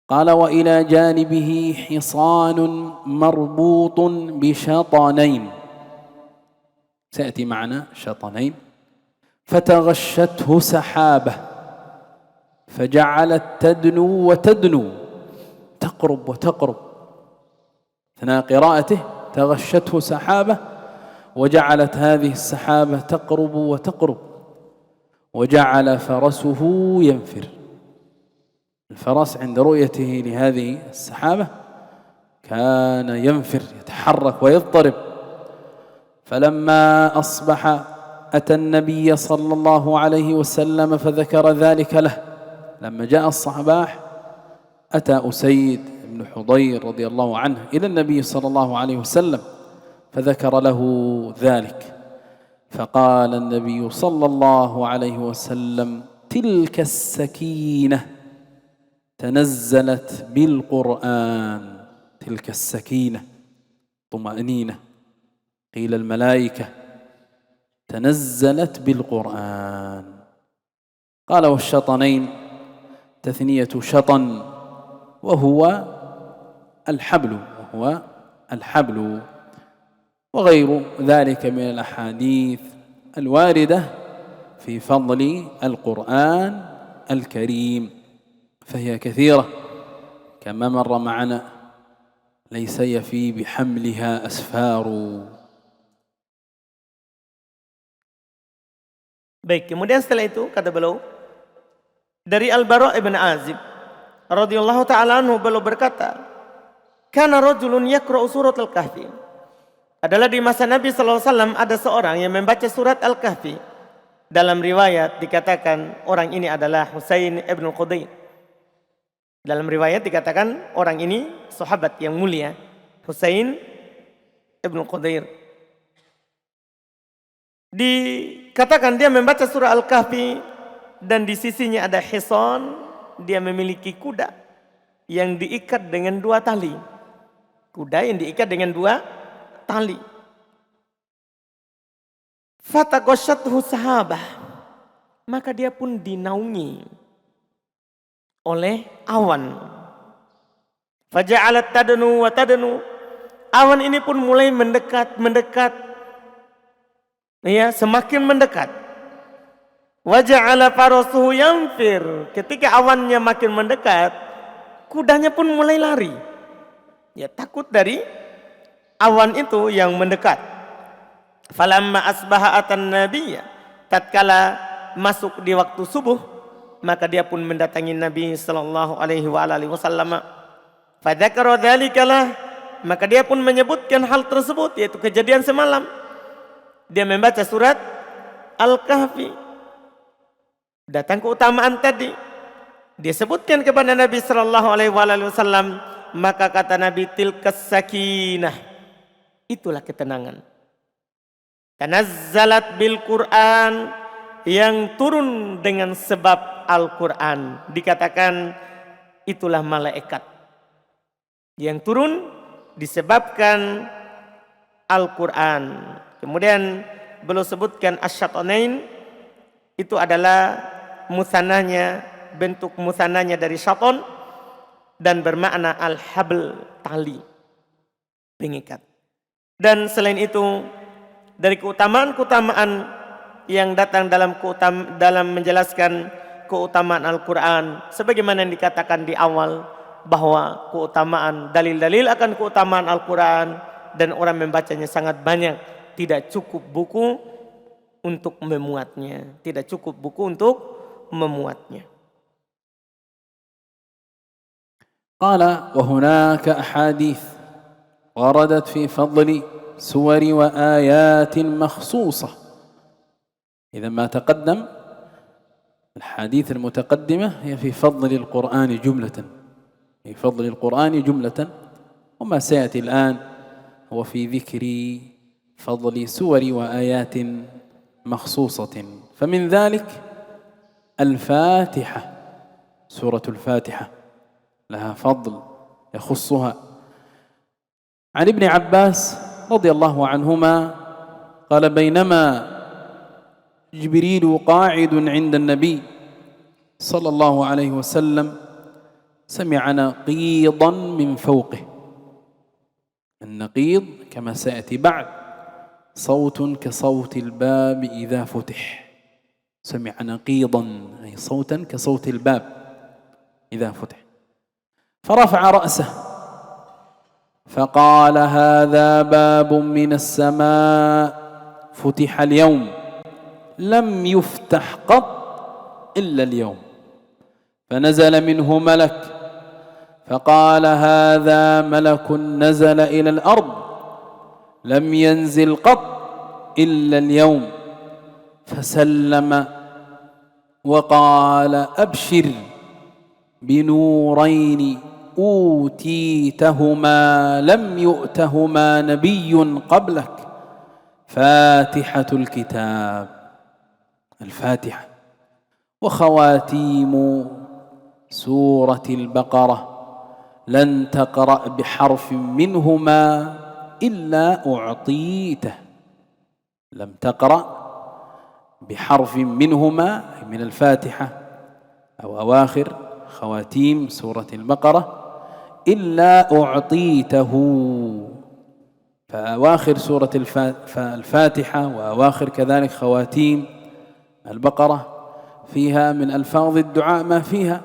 قال وإلى جانبه حصان مربوط بشطنين، سيأتي معنا شطنين، فتغشته سحابة فجعلت تدنو وتدنو، تقرب وتقرب، أثناء قراءته تغشته سحابة وجعلت هذه السحابة تقرب وتقرب، وجعل فرسه ينفر. الفرس عند رؤيته لهذه السحابة كان ينفر، يتحرك ويضطرب. فلما أصبح أتى النبي صلى الله عليه وسلم فذكر ذلك له. لما جاء الصباح أتى أسيد بن حضير رضي الله عنه إلى النبي صلى الله عليه وسلم فذكر له ذلك، فقال النبي صلى الله عليه وسلم تلك السكينة تنزلت بالقرآن. تلك السكينة طمأنينة، قيل الملائكة تنزلت بالقرآن. قال والشطنين تثنية شطن وهو الحبل وغير ذلك من الأحاديث الواردة في فضل القرآن الكريم، فهي كثيرة كما مر معنا، ليس يفي بحملها أسفار. Baik, kemudian setelah itu kata beliau dari Al-Bara' ibn Azib radhiyallahu taala anhu, beliau berkata, kana rajulun yaqra'u surat Al-Kahfi. Adalah di masa Nabi SAW ada seorang yang membaca surat Al-Kahfi. Dalam riwayat dikatakan orang ini adalah Husain ibn Qudair. Dalam riwayat dikatakan orang ini sahabat yang mulia, Husain ibn Qudair. Dikatakan dia membaca surah Al-Kahfi dan di sisinya ada hisan, dia memiliki kuda yang diikat dengan 2 tali. Kuda yang diikat dengan 2 tali. Fataqasyathu sahabah, maka dia pun dinaungi oleh awan. Faja'alat tadnu wa tadnu, awan ini pun mulai mendekat, ya, semakin mendekat. Waja'ala farasuhu yanfir, ketika awannya makin mendekat, kudanya pun mulai lari. Ya, takut dari awan itu yang mendekat. Falamma asbaha atan nabiyya, tatkala masuk di waktu subuh, maka dia pun mendatangi Nabi sallallahu alaihi wasallam. Fadzakara dzalikalah, maka dia pun menyebutkan hal tersebut, yaitu kejadian semalam. Dia membaca surat Al-Kahfi. Datang keutamaan tadi. Dia sebutkan kepada Nabi sallallahu alaihi wasallam, maka kata Nabi, tilkas sakinah, itulah ketenangan. Tanazzalat bil Quran, yang turun dengan sebab Al-Quran. Dikatakan itulah malaikat yang turun disebabkan Al-Quran. Kemudian beliau sebutkan asyatonain, itu adalah musanahnya, bentuk musanahnya dari syaton, dan bermakna al-habl, tali, pengikat. Dan selain itu dari keutamaan-keutamaan yang datang dalam menjelaskan keutamaan Al-Quran, sebagaimana yang dikatakan di awal, bahwa keutamaan, dalil-dalil akan keutamaan Al-Quran, dan orang membacanya sangat banyak, tidak cukup buku untuk memuatnya. Tidak cukup buku untuk memuatnya. Qala wa hunaka ahadith waradat fi fadli سور وآيات مخصوصة. إذا ما تقدم الحديث المتقدمة هي في فضل القرآن جملة، في فضل القرآن جملة، وما سيأتي الآن هو في ذكر فضل سور وآيات مخصوصة. فمن ذلك الفاتحة، سورة الفاتحة لها فضل يخصها. عن ابن عباس رضي الله عنهما قال بينما جبريل قاعد عند النبي صلى الله عليه وسلم سمع نقيضا من فوقه. النقيض كما سيأتي بعد صوت كصوت الباب إذا فتح. سمع نقيضا أي صوتا كصوت الباب إذا فتح. فرفع رأسه فقال هذا باب من السماء فتح اليوم لم يفتح قط إلا اليوم. فنزل منه ملك فقال هذا ملك نزل إلى الأرض لم ينزل قط إلا اليوم. فسلم وقال أبشر بنورين أوتيتهما لم يؤتهما نبي قبلك، فاتحة الكتاب، الفاتحة، وخواتيم سورة البقرة، لن تقرأ بحرف منهما إلا أعطيته. لم تقرأ بحرف منهما من الفاتحة أو أواخر خواتيم سورة البقرة إلا أعطيته. فأواخر سورة الفاتحة وأواخر كذلك خواتيم البقرة فيها من ألفاظ الدعاء ما فيها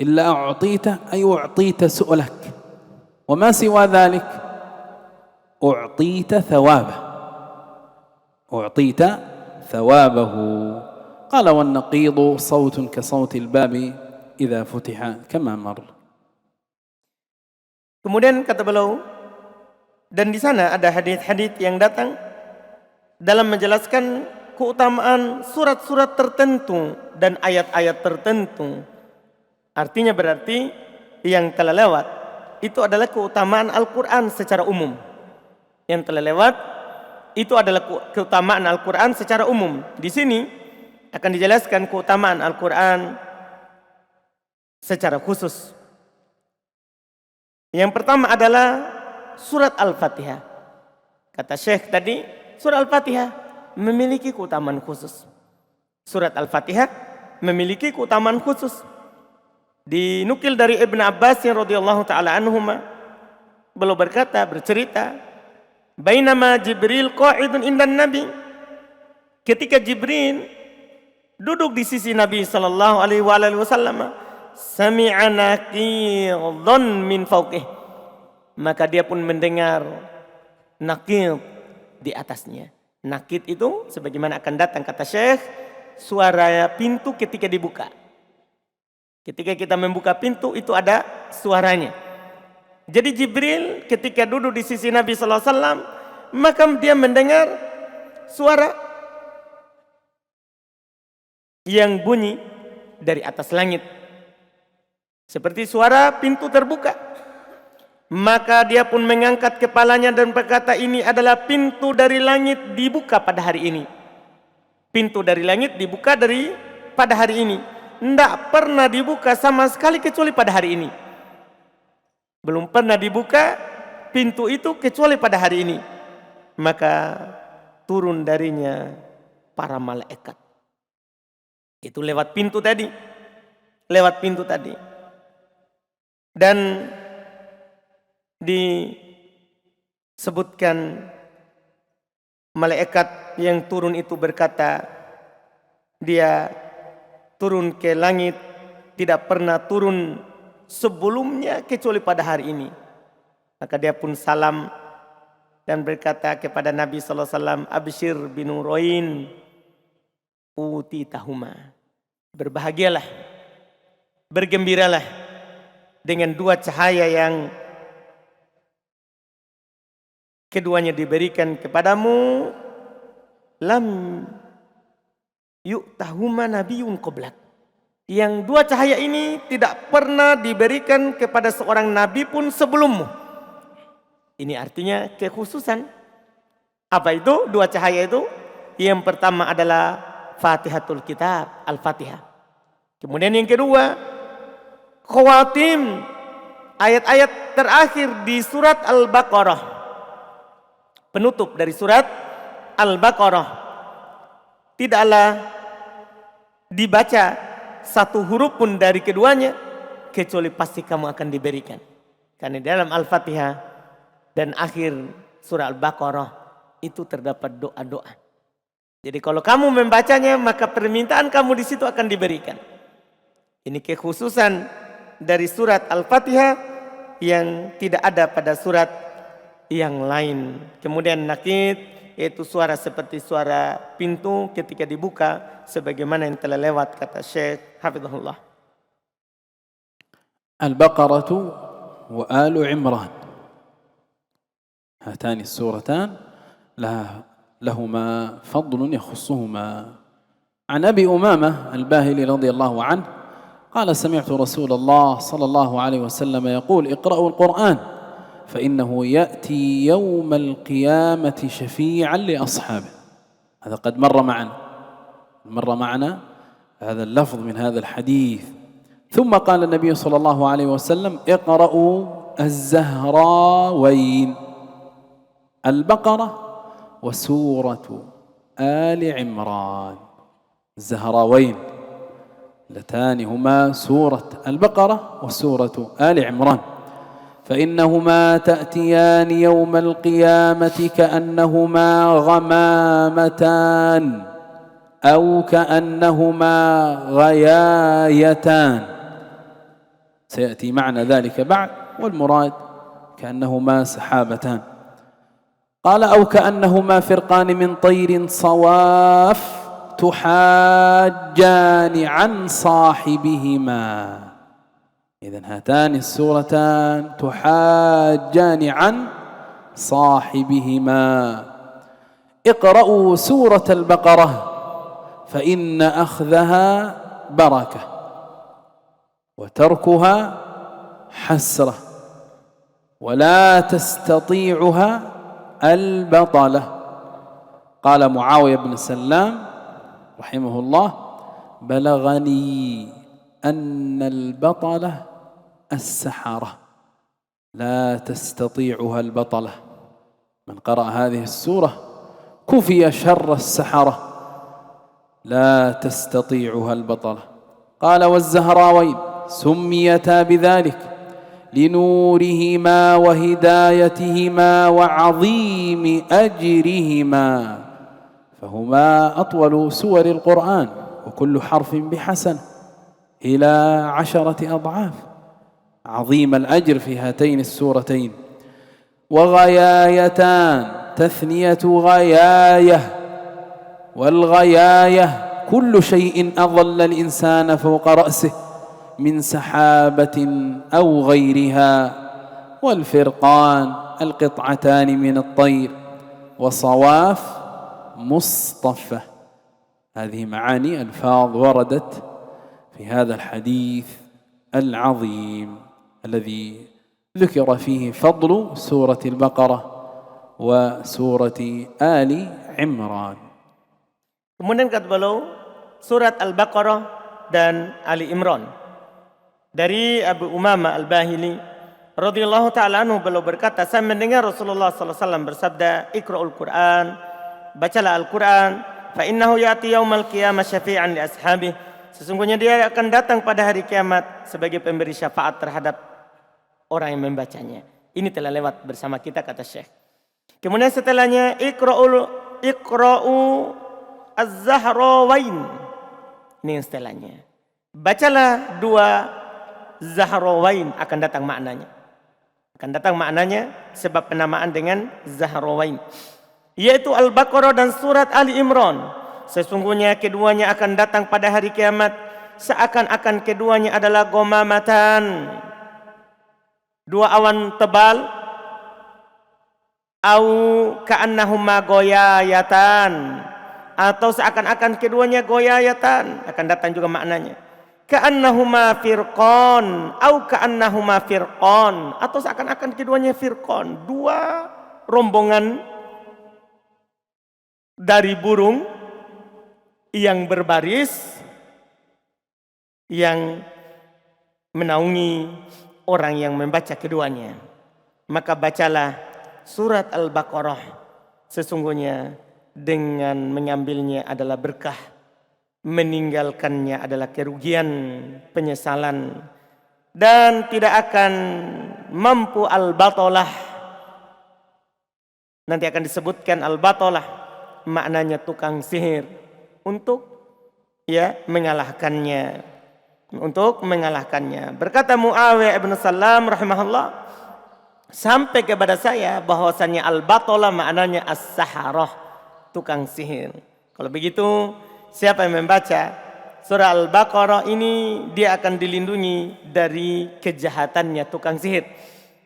إلا أعطيته، أي أعطيت سؤلك، وما سوى ذلك أعطيت ثوابه، أعطيت ثوابه. قال والنقيض صوت كصوت الباب إذا فتح كما مر. Kemudian kata beliau, dan di sana ada hadits-hadits yang datang dalam menjelaskan keutamaan surat-surat tertentu dan ayat-ayat tertentu. Artinya berarti yang telah lewat itu adalah keutamaan Al-Quran secara umum. Yang telah lewat itu adalah keutamaan Al-Quran secara umum. Di sini akan dijelaskan keutamaan Al-Quran secara khusus. Yang pertama adalah surat Al-Fatihah. Kata Syekh tadi, surat Al-Fatihah memiliki keutamaan khusus. Surat Al-Fatihah memiliki keutamaan khusus. Dinukil dari Ibn Abbas radhiyallahu taala anhuma, beliau bercerita, bainama Jibril qa'idun indan Nabi, ketika Jibril duduk di sisi Nabi sallallahu alaihi wasallam, sami'a naqidhan min fawqih, maka dia pun mendengar naqid di atasnya. Naqid itu sebagaimana akan datang kata Syekh, suara pintu ketika dibuka. Ketika kita membuka pintu itu ada suaranya. Jadi Jibril ketika duduk di sisi Nabi sallallahu alaihi wasallam, maka dia mendengar suara yang bunyi dari atas langit. Seperti suara pintu terbuka. Maka dia pun mengangkat kepalanya dan berkata, ini adalah pintu dari langit dibuka pada hari ini. Pintu dari langit dibuka pada hari ini. Tidak pernah dibuka sama sekali kecuali pada hari ini. Belum pernah dibuka pintu itu kecuali pada hari ini. Maka turun darinya para malaikat. Itu lewat pintu tadi. Lewat pintu tadi. Dan disebutkan malaikat yang turun itu berkata, dia turun ke langit tidak pernah turun sebelumnya kecuali pada hari ini. Maka dia pun salam dan berkata kepada Nabi sallallahu alaihi wasallam, absyir binurain utitahuma, berbahagialah, bergembiralah dengan dua cahaya yang keduanya diberikan kepadamu, lam yu'tahuma nabiyyun qablak, yang dua cahaya ini tidak pernah diberikan kepada seorang nabi pun sebelummu. Ini artinya kekhususan. Apa itu dua cahaya itu? Yang pertama adalah Fatihatul Kitab, Al-Fatihah. Kemudian yang kedua, khawatim, ayat-ayat terakhir di surat Al-Baqarah. Penutup dari surat Al-Baqarah. Tidaklah dibaca satu huruf pun dari keduanya kecuali pasti kamu akan diberikan. Karena dalam Al-Fatihah dan akhir surah Al-Baqarah itu terdapat doa-doa. Jadi kalau kamu membacanya maka permintaan kamu di situ akan diberikan. Ini kekhususan dari surat Al-Fatihah yang tidak ada pada surat yang lain. Kemudian naqid, yaitu suara seperti suara pintu ketika dibuka, sebagaimana yang telah lewat kata Syekh hafizahullah. Al-Baqarah wa Al Imran, هاتان السورتان لهما فضل يخصهما. عن أبي أمامة الباهلي رضي الله عنه قال سمعت رسول الله صلى الله عليه وسلم يقول اقرأوا القرآن فإنه يأتي يوم القيامة شفيعا لأصحابه. هذا قد مر معنا هذا اللفظ من هذا الحديث. ثم قال النبي صلى الله عليه وسلم اقرأوا الزهراوين، البقرة وسورة آل عمران. الزهراوين اللتان هما سورة البقرة وسورة آل عمران، فإنهما تأتيان يوم القيامة كأنهما غمامتان أو كأنهما غيايتان. سيأتي معنى ذلك بعد، والمراد كأنهما سحابتان. قال أو كأنهما فرقان من طير صواف تحاجان عن صاحبهما. إذن هاتان السورتان تحاجان عن صاحبهما. اقرأوا سورة البقرة فإن أخذها بركة وتركها حسرة ولا تستطيعها البطلة. قال معاوية بن سلام رحمه الله: بلغني أن البطلة السحرة لا تستطيعها البطلة. من قرأ هذه السورة كفي شر السحرة لا تستطيعها البطلة. قال: والزهراوين سميتا بذلك لنورهما وهدايتهما وعظيم أجرهما، فهما أطول سور القرآن وكل حرف بحسن إلى 10 أضعاف. عظيم الأجر في هاتين السورتين. وغيايتان، تثنية غياية، والغياية كل شيء أظل الإنسان فوق رأسه من سحابة أو غيرها. والفرقان القطعتان من الطير، وصواف مصطفى. هذه معاني ألفاظ وردت في هذا الحديث العظيم الذي ذكر فيه فضل سورة البقرة وسورة آل عمران. Kemudian kata beliau surat Al-Baqarah dan Ali Imran. Dari Abu Umamah Al-Bahili radhiyallahu taala anhu, beliau berkata, saya mendengar Rasulullah sallallahu alaihi wasallam bersabda, "Iqra'ul Qur'an, bacalah Al-Qur'an, fa innahu ya'ti yaumal qiyamah syafi'an li ashabihi." Sesungguhnya dia akan datang pada hari kiamat sebagai pemberi syafaat terhadap orang yang membacanya. Ini telah lewat bersama kita, kata Syekh. Kemudian setelahnya Iqra'u Az-Zahrawain. Ini yang setelahnya. Bacalah 2 Zahrawain, akan datang maknanya. Akan datang maknanya sebab penamaan dengan Zahrawain, yaitu Al-Baqarah dan surat Ali Imran. Sesungguhnya keduanya akan datang pada hari kiamat seakan-akan keduanya adalah gomamatan, 2 awan tebal, au ka'annahuma goyayatan, atau seakan-akan keduanya goyayatan, akan datang juga maknanya. Ka'annahuma firqan, au ka'annahuma firqan, atau seakan-akan keduanya firqan, 2 rombongan dari burung yang berbaris, yang menaungi orang yang membaca keduanya. Maka bacalah surat Al-Baqarah, sesungguhnya dengan mengambilnya adalah berkah, meninggalkannya adalah kerugian, penyesalan, dan tidak akan mampu al-batalah. Nanti akan disebutkan al-batalah, maknanya tukang sihir, untuk mengalahkannya, Berkata Muawiyah bin Salam rahimahullah, sampai kepada saya bahwasannya al-batalah maknanya as-saharah, tukang sihir. Kalau begitu, siapa yang membaca surah Al-Baqarah ini, dia akan dilindungi dari kejahatannya tukang sihir.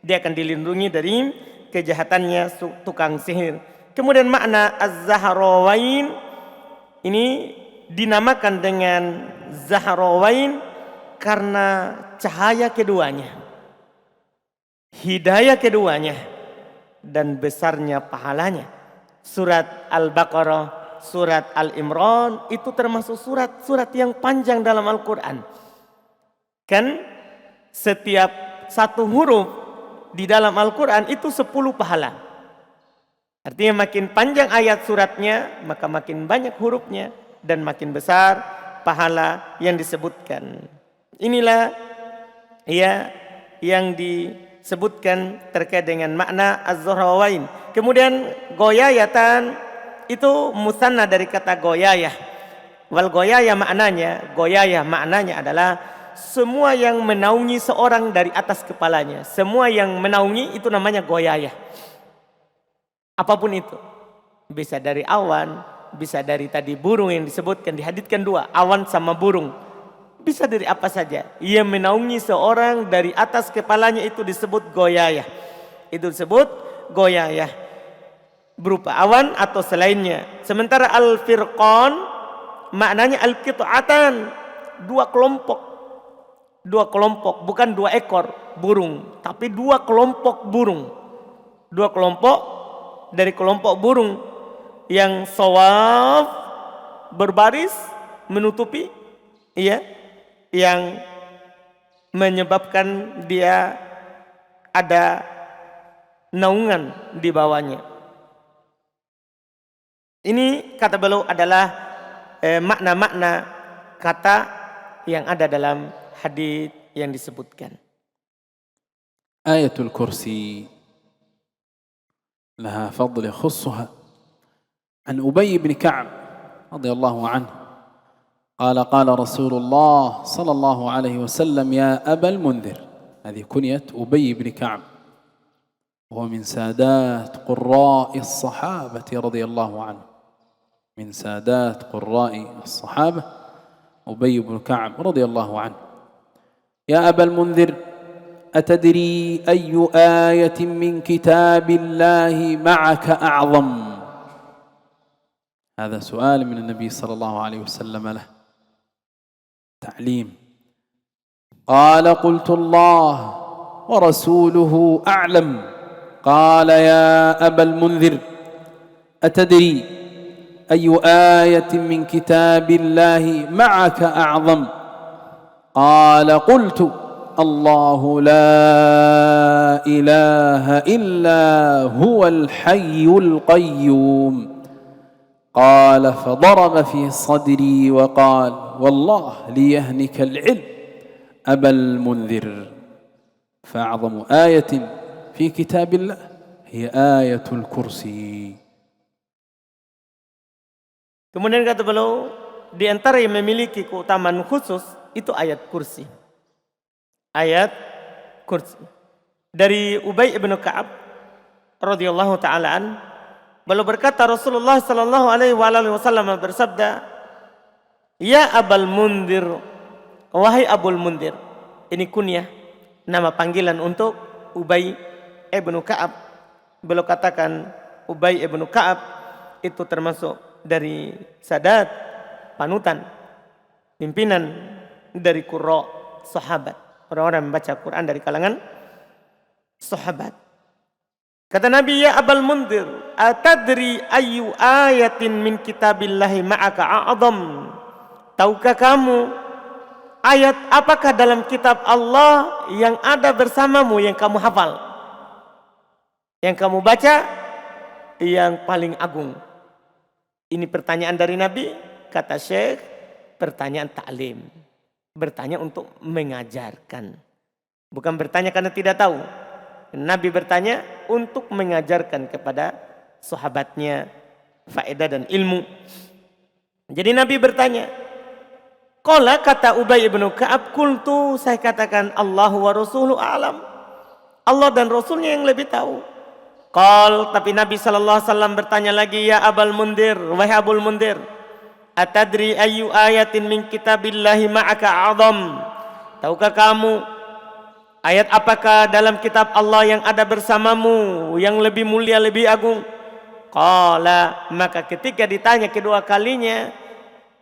Dia akan dilindungi dari kejahatannya tukang sihir. Kemudian makna az-Zahrawain ini dinamakan dengan Zahrawain karena cahaya keduanya, hidayah keduanya, dan besarnya pahalanya. Surat Al-Baqarah, surat Al-Imran itu termasuk surat-surat yang panjang dalam Al-Quran. Kan setiap 1 huruf di dalam Al-Quran itu 10 pahala. Artinya makin panjang ayat suratnya, maka makin banyak hurufnya dan makin besar pahala yang disebutkan. Inilah yang disebutkan terkait dengan makna az-Zahrawain. Kemudian goyayatan itu musanna dari kata goyayah. Wal goyayah maknanya adalah semua yang menaungi seorang dari atas kepalanya. Semua yang menaungi itu namanya goyayah. Apapun itu, bisa dari awan, bisa dari tadi burung yang disebutkan, dihaditkan 2, awan sama burung. bisa dari apa saja. Ia menaungi seorang dari atas kepalanya, itu disebut goyayah. Itu disebut goyayah. Berupa awan atau selainnya. Sementara al-firqan maknanya al-qit'atan, dua kelompok. Dua kelompok, bukan dua ekor burung, tapi dua kelompok burung. Dua kelompok dari kelompok burung yang shawaf, berbaris menutupi, iya, yang menyebabkan dia ada naungan di bawahnya. Ini kata beliau adalah makna-makna kata yang ada dalam hadis yang disebutkan. Ayatul Kursi laha fadl yakhussuha an Ubay bin Ka'b radhiyallahu anhu قال قال رسول الله صلى الله عليه وسلم يا أبا المنذر. هذه كنية أبي بن كعب، وهو من سادات قراء الصحابة رضي الله عنه، من سادات قراء الصحابة أبي بن كعب رضي الله عنه. يا أبا المنذر أتدري أي آية من كتاب الله معك أعظم؟ هذا سؤال من النبي صلى الله عليه وسلم له، تعليم. قال قلت الله ورسوله أعلم. قال يا أبا المنذر أتدري أي آية من كتاب الله معك أعظم؟ قال قلت الله لا إله إلا هو الحي القيوم. قال فضرب في صدري وقال والله ليهنك العلم أبا المنذر، فأعظم آية في كتاب الله هي آية الكرسي. Kemudian kata beliau, di antara yang memiliki keutamaan khusus itu ayat kursi. Ayat kursi. Dari Ubay bin Ka'ab radhiyallahu taala an, beliau berkata Rasulullah sallallahu alaihi wasallam bersabda, "Ya Abul Mundir, wahai Abul Mundir." Ini kunyah, nama panggilan untuk Ubay bin Ka'ab. Beliau katakan Ubay bin Ka'ab itu termasuk dari sadat, panutan, pimpinan dari qurra sahabat, orang-orang membaca Quran dari kalangan sahabat. Kata Nabi, ya Abul Mundir, atadri ayu ayatin min kitabillahi ma'aka a'zam? Tahukah kamu ayat apakah dalam kitab Allah yang ada bersamamu yang kamu hafal, yang kamu baca, yang paling agung? Ini pertanyaan dari Nabi, kata Syekh, pertanyaan ta'lim. Bertanya untuk mengajarkan. Bukan bertanya karena tidak tahu. Nabi bertanya untuk mengajarkan kepada sahabatnya faedah dan ilmu. Jadi Nabi bertanya. Qala, kata Ubay bin Ka'ab, qultu, saya katakan Allahu wa rasuluhu a'lam. Allah dan Rasulnya yang lebih tahu. Qal, tapi Nabi SAW bertanya lagi, ya Abul Mundir, wahai Abul Mundir, atadri ayu ayatin min kitabillahi ma'aka a'zam? Tahukah kamu ayat apakah dalam kitab Allah yang ada bersamamu yang lebih mulia, lebih agung? Qala, maka ketika ditanya kedua kalinya,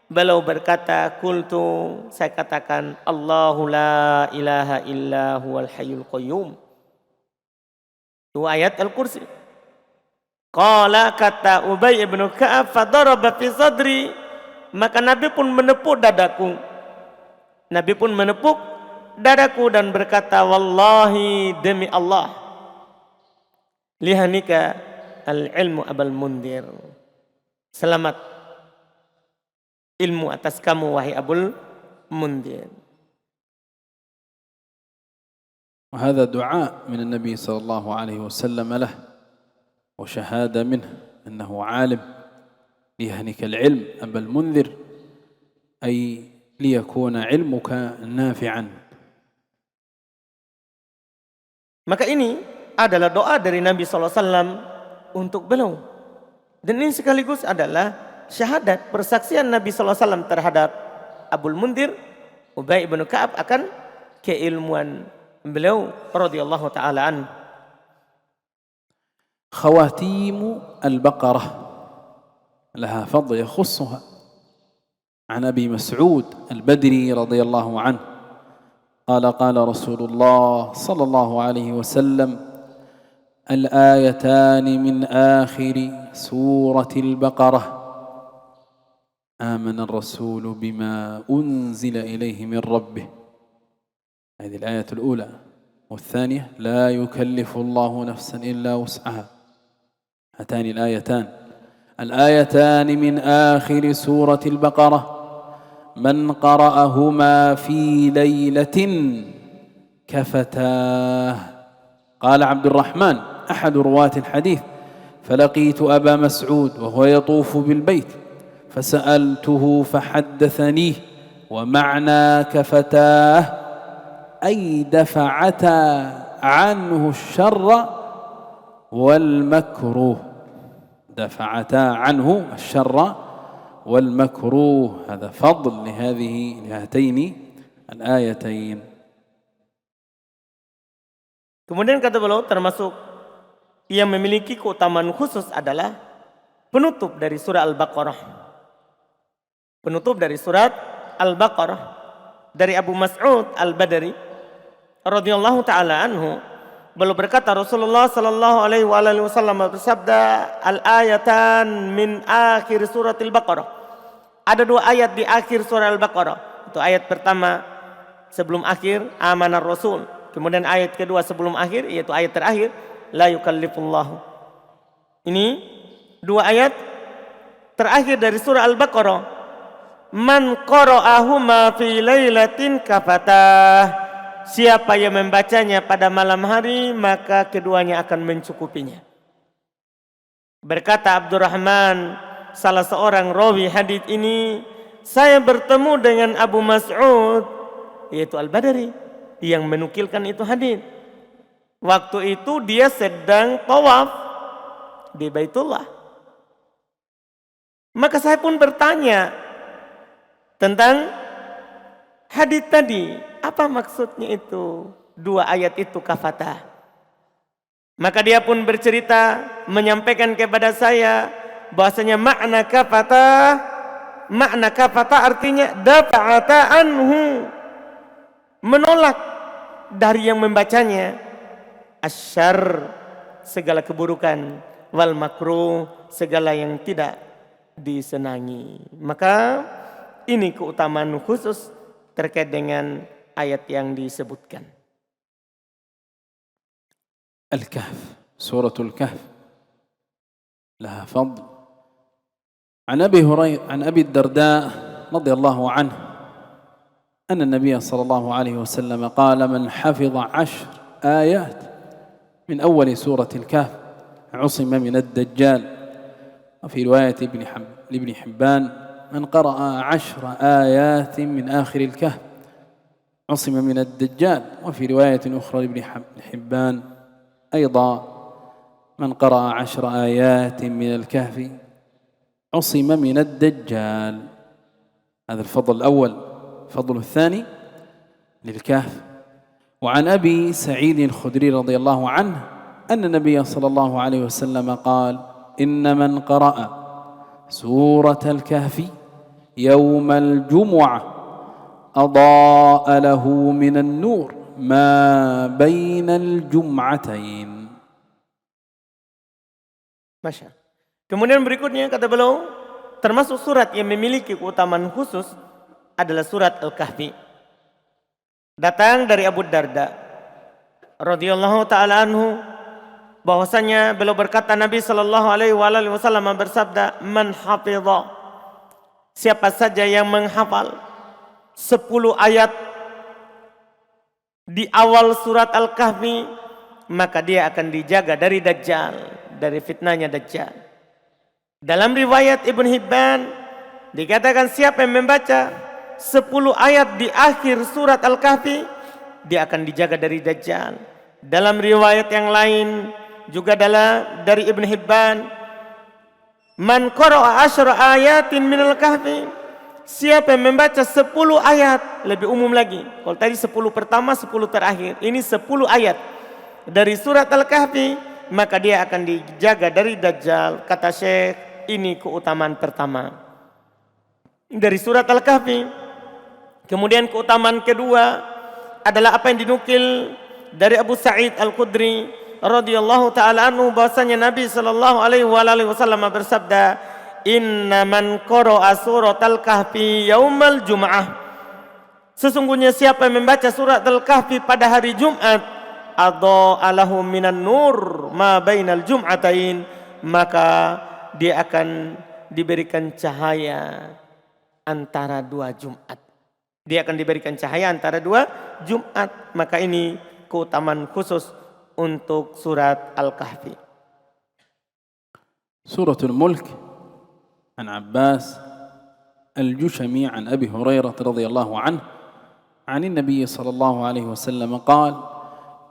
beliau berkata, qultu, saya katakan Allahu la ilaha illa huwal hayyul qayyum. Itu ayat Al-Kursi. Qala, kata Ubay bin Ka'ab, fadaraba fi sadri, maka Nabi pun menepuk dadaku. Nabi pun menepuk dadaku dan berkata, wallahi, demi Allah, lihanika al-ilmu Abul Mundir. Selamat ilmu atas kamu, wahai Abul Mundir. وهذا دعاء من النبي صلى الله عليه وسلم له، وشهادة منه أنه عالم. ليهنك العلم أبا المنذر، أي ليكون علمك نافعا. Maka ini adalah doa dari Nabi SAW untuk beliau. Dan ini sekaligus adalah syahadat, persaksian Nabi SAW terhadap Abul Mundir Ubay bin Ka'ab akan keilmuan beliau radhiyallahu taala an. خواتيم البقرة لها فضل يخصها عن أبي مسعود البدري رضي الله عنه قال قال رسول الله صلى الله عليه وسلم الآيتان من آخر سورة البقرة آمن الرسول بما أنزل إليه من ربه. هذه الآية الأولى. والثانية لا يكلف الله نفسا إلا وسعها. هاتان الآيتان من آخر سورة البقرة من قرأهما في ليلة كفتاه. قال عبد الرحمن أحد رواة الحديث فلقيت أبا مسعود وهو يطوف بالبيت فسألته فحدثنيه ومعنى كفتاه أي دفعتا عنه الشر والمكروه. دفعتا عنه الشر والمكروه. هذا فضل لهاتين الآيتين. Kemudian kata beliau termasuk yang memiliki keutamaan khusus adalah penutup dari surah Al-Baqarah. Penutup dari surat Al-Baqarah dari Abu Mas'ud Al-Badri radhiyallahu taala anhu, beliau berkata Rasulullah sallallahu alaihi wasallam bersabda, al-ayatan min akhir surat Al-Baqarah. Ada 2 ayat di akhir surah Al-Baqarah. Itu ayat pertama sebelum akhir amanar rasul. Kemudian ayat kedua sebelum akhir, yaitu ayat terakhir, la yukallifullahu. Ini 2 ayat terakhir dari surah Al-Baqarah. Man qara'ahuma fi lailatin kafatah. Siapa yang membacanya pada malam hari, maka keduanya akan mencukupinya. Berkata Abdurrahman, salah seorang rawi hadis ini, saya bertemu dengan Abu Mas'ud, yaitu Al-Badri, yang menukilkan itu hadis. Waktu itu dia sedang tawaf di Baitullah. Maka saya pun bertanya tentang hadis tadi, apa maksudnya itu 2 ayat itu kafatah. Maka dia pun bercerita, menyampaikan kepada saya bahwasanya makna kafatah artinya dafa'ata anhu, menolak dari yang membacanya, asyarr, segala keburukan, wal makruh, segala yang tidak disenangi. Maka ini keutamaan khusus terkait dengan ayat yang disebutkan. Al-Kahf, suratul Kahf, laha fadl. An Abi Darda radhiyallahu anhu أن النبي صلى الله عليه وسلم قال من حفظ 10 آيات من أول سورة الكهف عصم من الدجال. وفي رواية لابن حبان من قرأ 10 آيات من آخر الكهف عصم من الدجال. وفي رواية أخرى لابن حبان أيضا من قرأ 10 آيات من الكهف عصم من الدجال. هذا الفضل الأول. الفضل الثاني للكهف. وعن أبي سعيد الخدري رضي الله عنه أن النبي صلى الله عليه وسلم قال إن من قرأ سورة الكهف يوم الجمعة أضاء له من النور ما بين الجمعتين. Masya. Kemudian berikutnya kata beliau, termasuk surat yang memiliki keutamaan khusus adalah surat Al-Kahfi. Datang dari Abu Darda radhiyallahu taala anhu bahwasanya beliau berkata Nabi sallallahu alaihi wasallam bersabda, man hafidha, siapa saja yang menghafal 10 ayat di awal surat Al-Kahfi, maka dia akan dijaga dari Dajjal, dari fitnahnya Dajjal. Dalam riwayat Ibn Hibban dikatakan siapa yang membaca 10 ayat di akhir surat Al-Kahfi, dia akan dijaga dari Dajjal. Dalam riwayat yang lain juga dari Ibn Hibban, man qara'a 10 ayatin minal kahfi, siapa yang membaca 10 ayat, lebih umum lagi. Kalau tadi 10 pertama, 10 terakhir. Ini 10 ayat dari surat Al-Kahfi, maka dia akan dijaga dari Dajjal. Kata Syekh, ini keutamaan pertama dari surat Al-Kahfi. Kemudian keutamaan kedua adalah apa yang dinukil dari Abu Sa'id Al-Khudri radhiyallahu ta'ala anhu, bahwasanya Nabi sallallahu alaihi wasallam bersabda, "Inna man qara'a suratal kahfi yaumal jum'ah." Sesungguhnya siapa yang membaca surat Al-Kahfi pada hari Jumat, adha'a lahu minan nur ma bainal jum'atain, maka dia akan diberikan cahaya antara dua Jumat. Dia akan diberikan cahaya antara dua Jumat. Maka ini keutamaan khusus untuk surat Al-Kahfi. Suratul Mulk عن عباس الجشمي عن أبي هريرة رضي الله عنه عن النبي صلى الله عليه وسلم قال: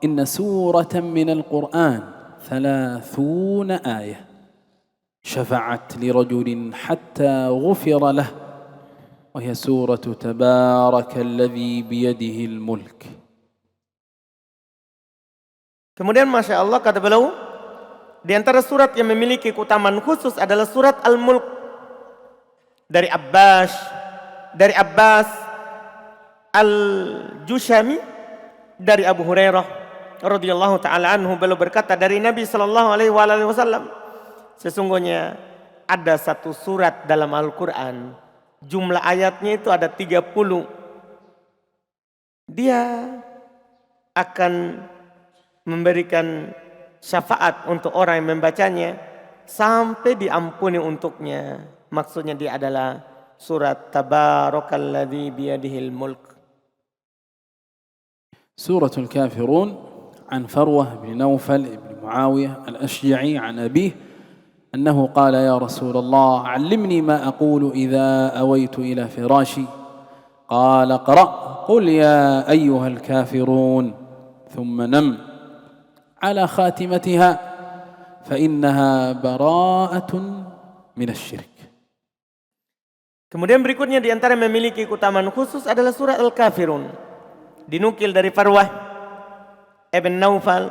إن سورة من القرآن 30 آية شفعت لرجل حتى غفر له وهي سورة تبارك الذي بيده الملك. Kemudian Masya Allah, kata beliau, di antara surat yang memiliki keutamaan khusus adalah surat Al-Mulk dari Abbas Al-Jushami dari Abu Hurairah radhiyallahu taala anhu, beliau berkata dari Nabi sallallahu alaihi wasallam, sesungguhnya ada satu surat dalam Al-Qur'an, jumlah ayatnya itu ada 30. Dia akan memberikan syafaat untuk orang yang membacanya sampai diampuni untuknya. Maksudnya dia adalah surat Tabarakalladzi biyadihil mulk. Suratul Kafirun عن فروة بن نوفل بن معاوية الأشجعي عن أبيه أنه قال: يا رسول الله علمني ما أقول إذا أويت إلى فراشي. قال: اقرأ قل يا أيها الكافرون ثم نم على خاتمتها فإنها براءة من الشرك. Kemudian berikutnya di antara yang memiliki keutamaan khusus adalah surat Al-Kafirun. Dinukil dari Farwah ibn Naufal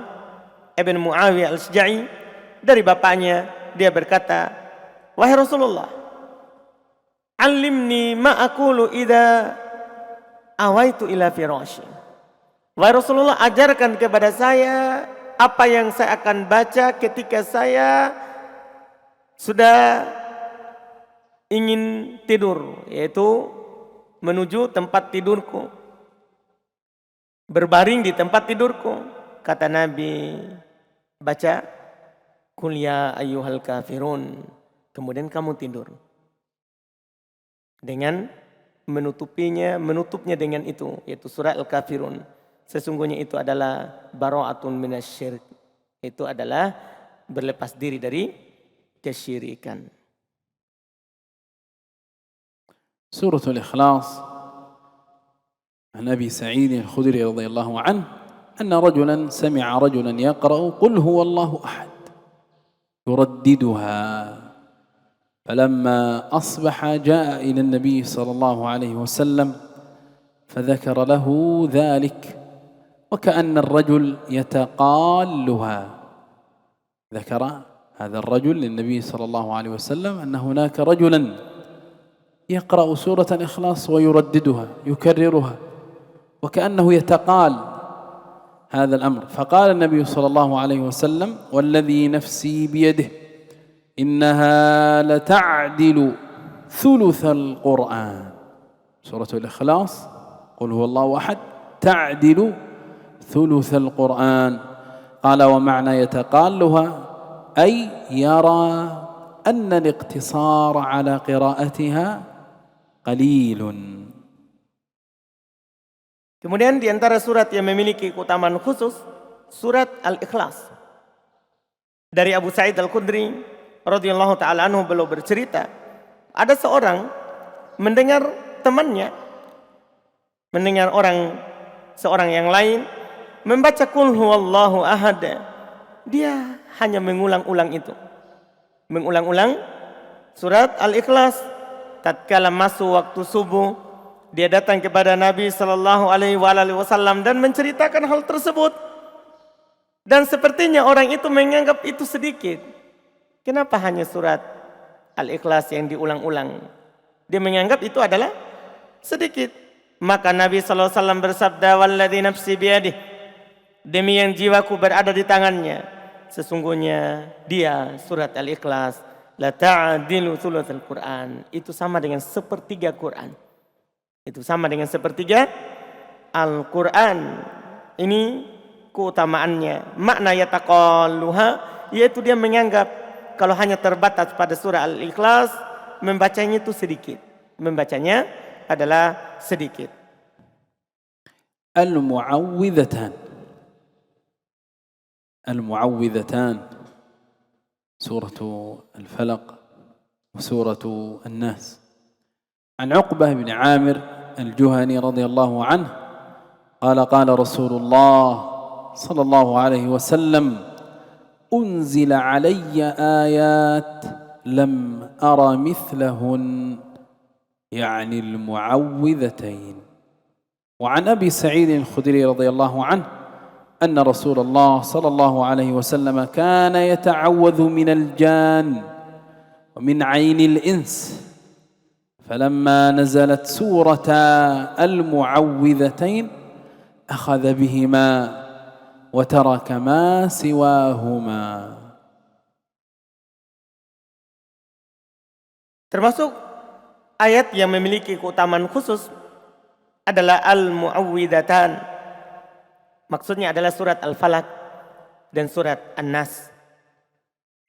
ibn Muawiyah Al-Syja'i dari bapaknya, dia berkata, "Wahai Rasulullah, alimni ma aqulu idza awaitu ila firasyi." Wahai Rasulullah, ajarkan kepada saya apa yang saya akan baca ketika saya sudah ingin tidur, yaitu menuju tempat tidurku, berbaring di tempat tidurku. Kata Nabi, baca Qul ya ayyuhal kafirun, kemudian kamu tidur dengan menutupnya dengan itu, yaitu surat Al-Kafirun. Sesungguhnya itu adalah bara'atun minasyirik, itu adalah berlepas diri dari kesyirikan. سورة الإخلاص عن أبي سعيد الخدري رضي الله عنه أن رجلا سمع رجلا يقرأ قل هو الله أحد يرددها، فلما أصبح جاء إلى النبي صلى الله عليه وسلم فذكر له ذلك وكأن الرجل يتقالها. ذكر هذا الرجل للنبي صلى الله عليه وسلم أن هناك رجلا يقرأ سورة الإخلاص ويرددها يكررها وكأنه يتقال هذا الأمر. فقال النبي صلى الله عليه وسلم: والذي نفسي بيده إنها لتعدل ثلث القرآن. سورة الإخلاص قل هو الله أحد تعدل ثلث القرآن. قال: ومعنى يتقالها أي يرى أن الاقتصار على قراءتها قليل. Kemudian di antara surat yang memiliki keutamaan khusus, surat Al-Ikhlas. Dari Abu Sa'id Al-Khudri radhiyallahu taala anhu, beliau bercerita, ada seorang mendengar temannya, mendengar seorang yang lain membaca Qul huwallahu ahad. Dia hanya mengulang-ulang itu. Mengulang-ulang surat Al-Ikhlas tatkala masuk waktu subuh, dia datang kepada Nabi sallallahu alaihi wasallam dan menceritakan hal tersebut. Dan sepertinya orang itu menganggap itu sedikit. Kenapa hanya surat Al-Ikhlas yang diulang-ulang? Dia menganggap itu adalah sedikit. Maka Nabi sallallahu alaihi wasallam bersabda, "Walladzi nafsi biyadihi," demi yang jiwaku berada di tangannya, sesungguhnya dia surat Al-Ikhlas la ta'dilu thulutsal Quran. Itu sama dengan sepertiga Quran. Itu sama dengan sepertiga Al-Quran. Ini keutamaannya. Makna yataqalluha, yaitu dia menganggap kalau hanya terbatas pada surah Al-Ikhlas, membacanya itu sedikit. Membacanya adalah sedikit. المعوذتان سورة الفلق وسورة الناس. عن عقبة بن عامر الجهني رضي الله عنه قال قال رسول الله صلى الله عليه وسلم: أنزل علي آيات لم أر مثلهن، يعني المعوذتين. وعن أبي سعيد الخدري رضي الله عنه أن رسول الله صلى الله عليه وسلم كان يتعوذ من الجان ومن عين الإنس، فلما نزلت سورة المعوذتين أخذ بهما وترك ما سواهما. Termasuk ayat yang memiliki keutamaan khusus adalah Al-Mu'awwidhatan. Maksudnya adalah surat Al-Falaq dan surat An-Nas.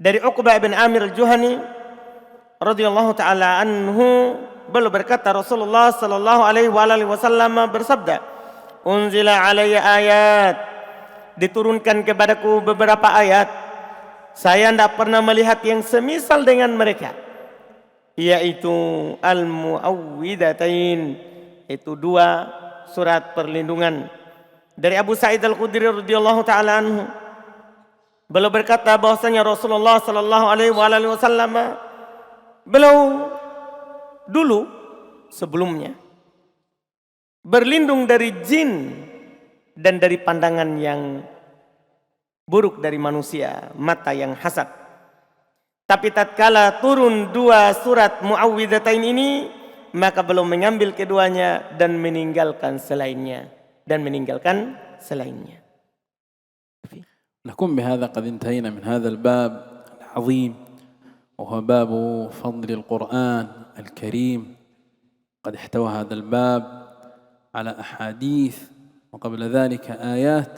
Dari Uqbah bin Amir Al-Juhani radhiyallahu taala anhu, beliau berkata Rasulullah sallallahu alaihi wasallam bersabda, "Unzila alayya ayat." Diturunkan kepadaku beberapa ayat. Saya tidak pernah melihat yang semisal dengan mereka, yaitu Al-Mu'awwidhatain, itu dua surat perlindungan. Dari Abu Sa'id Al-Khudri radhiyallahu taala anhu, beliau berkata bahwasanya Rasulullah sallallahu alaihi wasallam beliau dulu sebelumnya berlindung dari jin dan dari pandangan yang buruk dari manusia, mata yang hasad. Tapi tatkala turun dua surat Mu'awwidhatain ini, maka belum mengambil keduanya dan meninggalkan selainnya. نكون بهذا قد انتهينا من هذا الباب العظيم، وهو باب فضل القرآن الكريم. قد احتوى هذا الباب على أحاديث وقبل ذلك آيات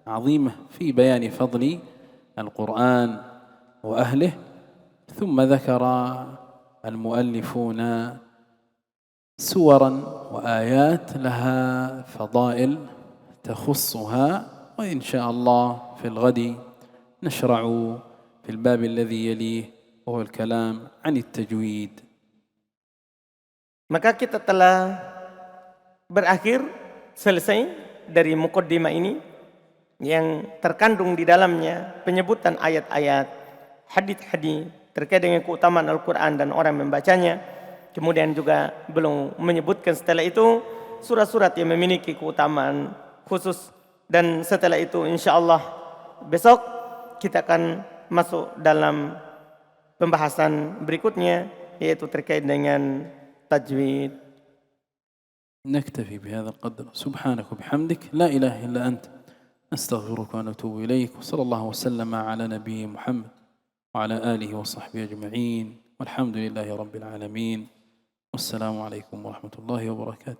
عظيمة في بيان فضل القرآن وأهله. ثم ذكر المؤلفون سورا وآيات لها فضائل تخصها، وإن شاء الله في الغد نشرع في الباب الذي يليه وهو الكلام عن التجويد. Maka kita telah berakhir selesai dari muqaddimah ini yang terkandung di dalamnya penyebutan ayat-ayat, hadits-hadits terkait dengan keutamaan Al-Quran dan orang membacanya. Kemudian juga belum menyebutkan setelah itu surat-surat yang memiliki keutamaan khusus. Dan setelah itu insyaallah besok kita akan masuk dalam pembahasan berikutnya, yaitu terkait dengan tajwid. نكتفي بهذا القدر. سبحانك وبحمدك لا إله إلا أنت نستغفرك ونتوب إليك. وصلى الله وسلم على نبي محمد وعلى آله وصحبه أجمعين، والحمد لله رب العالمين. والسلام عليكم ورحمة الله وبركاته.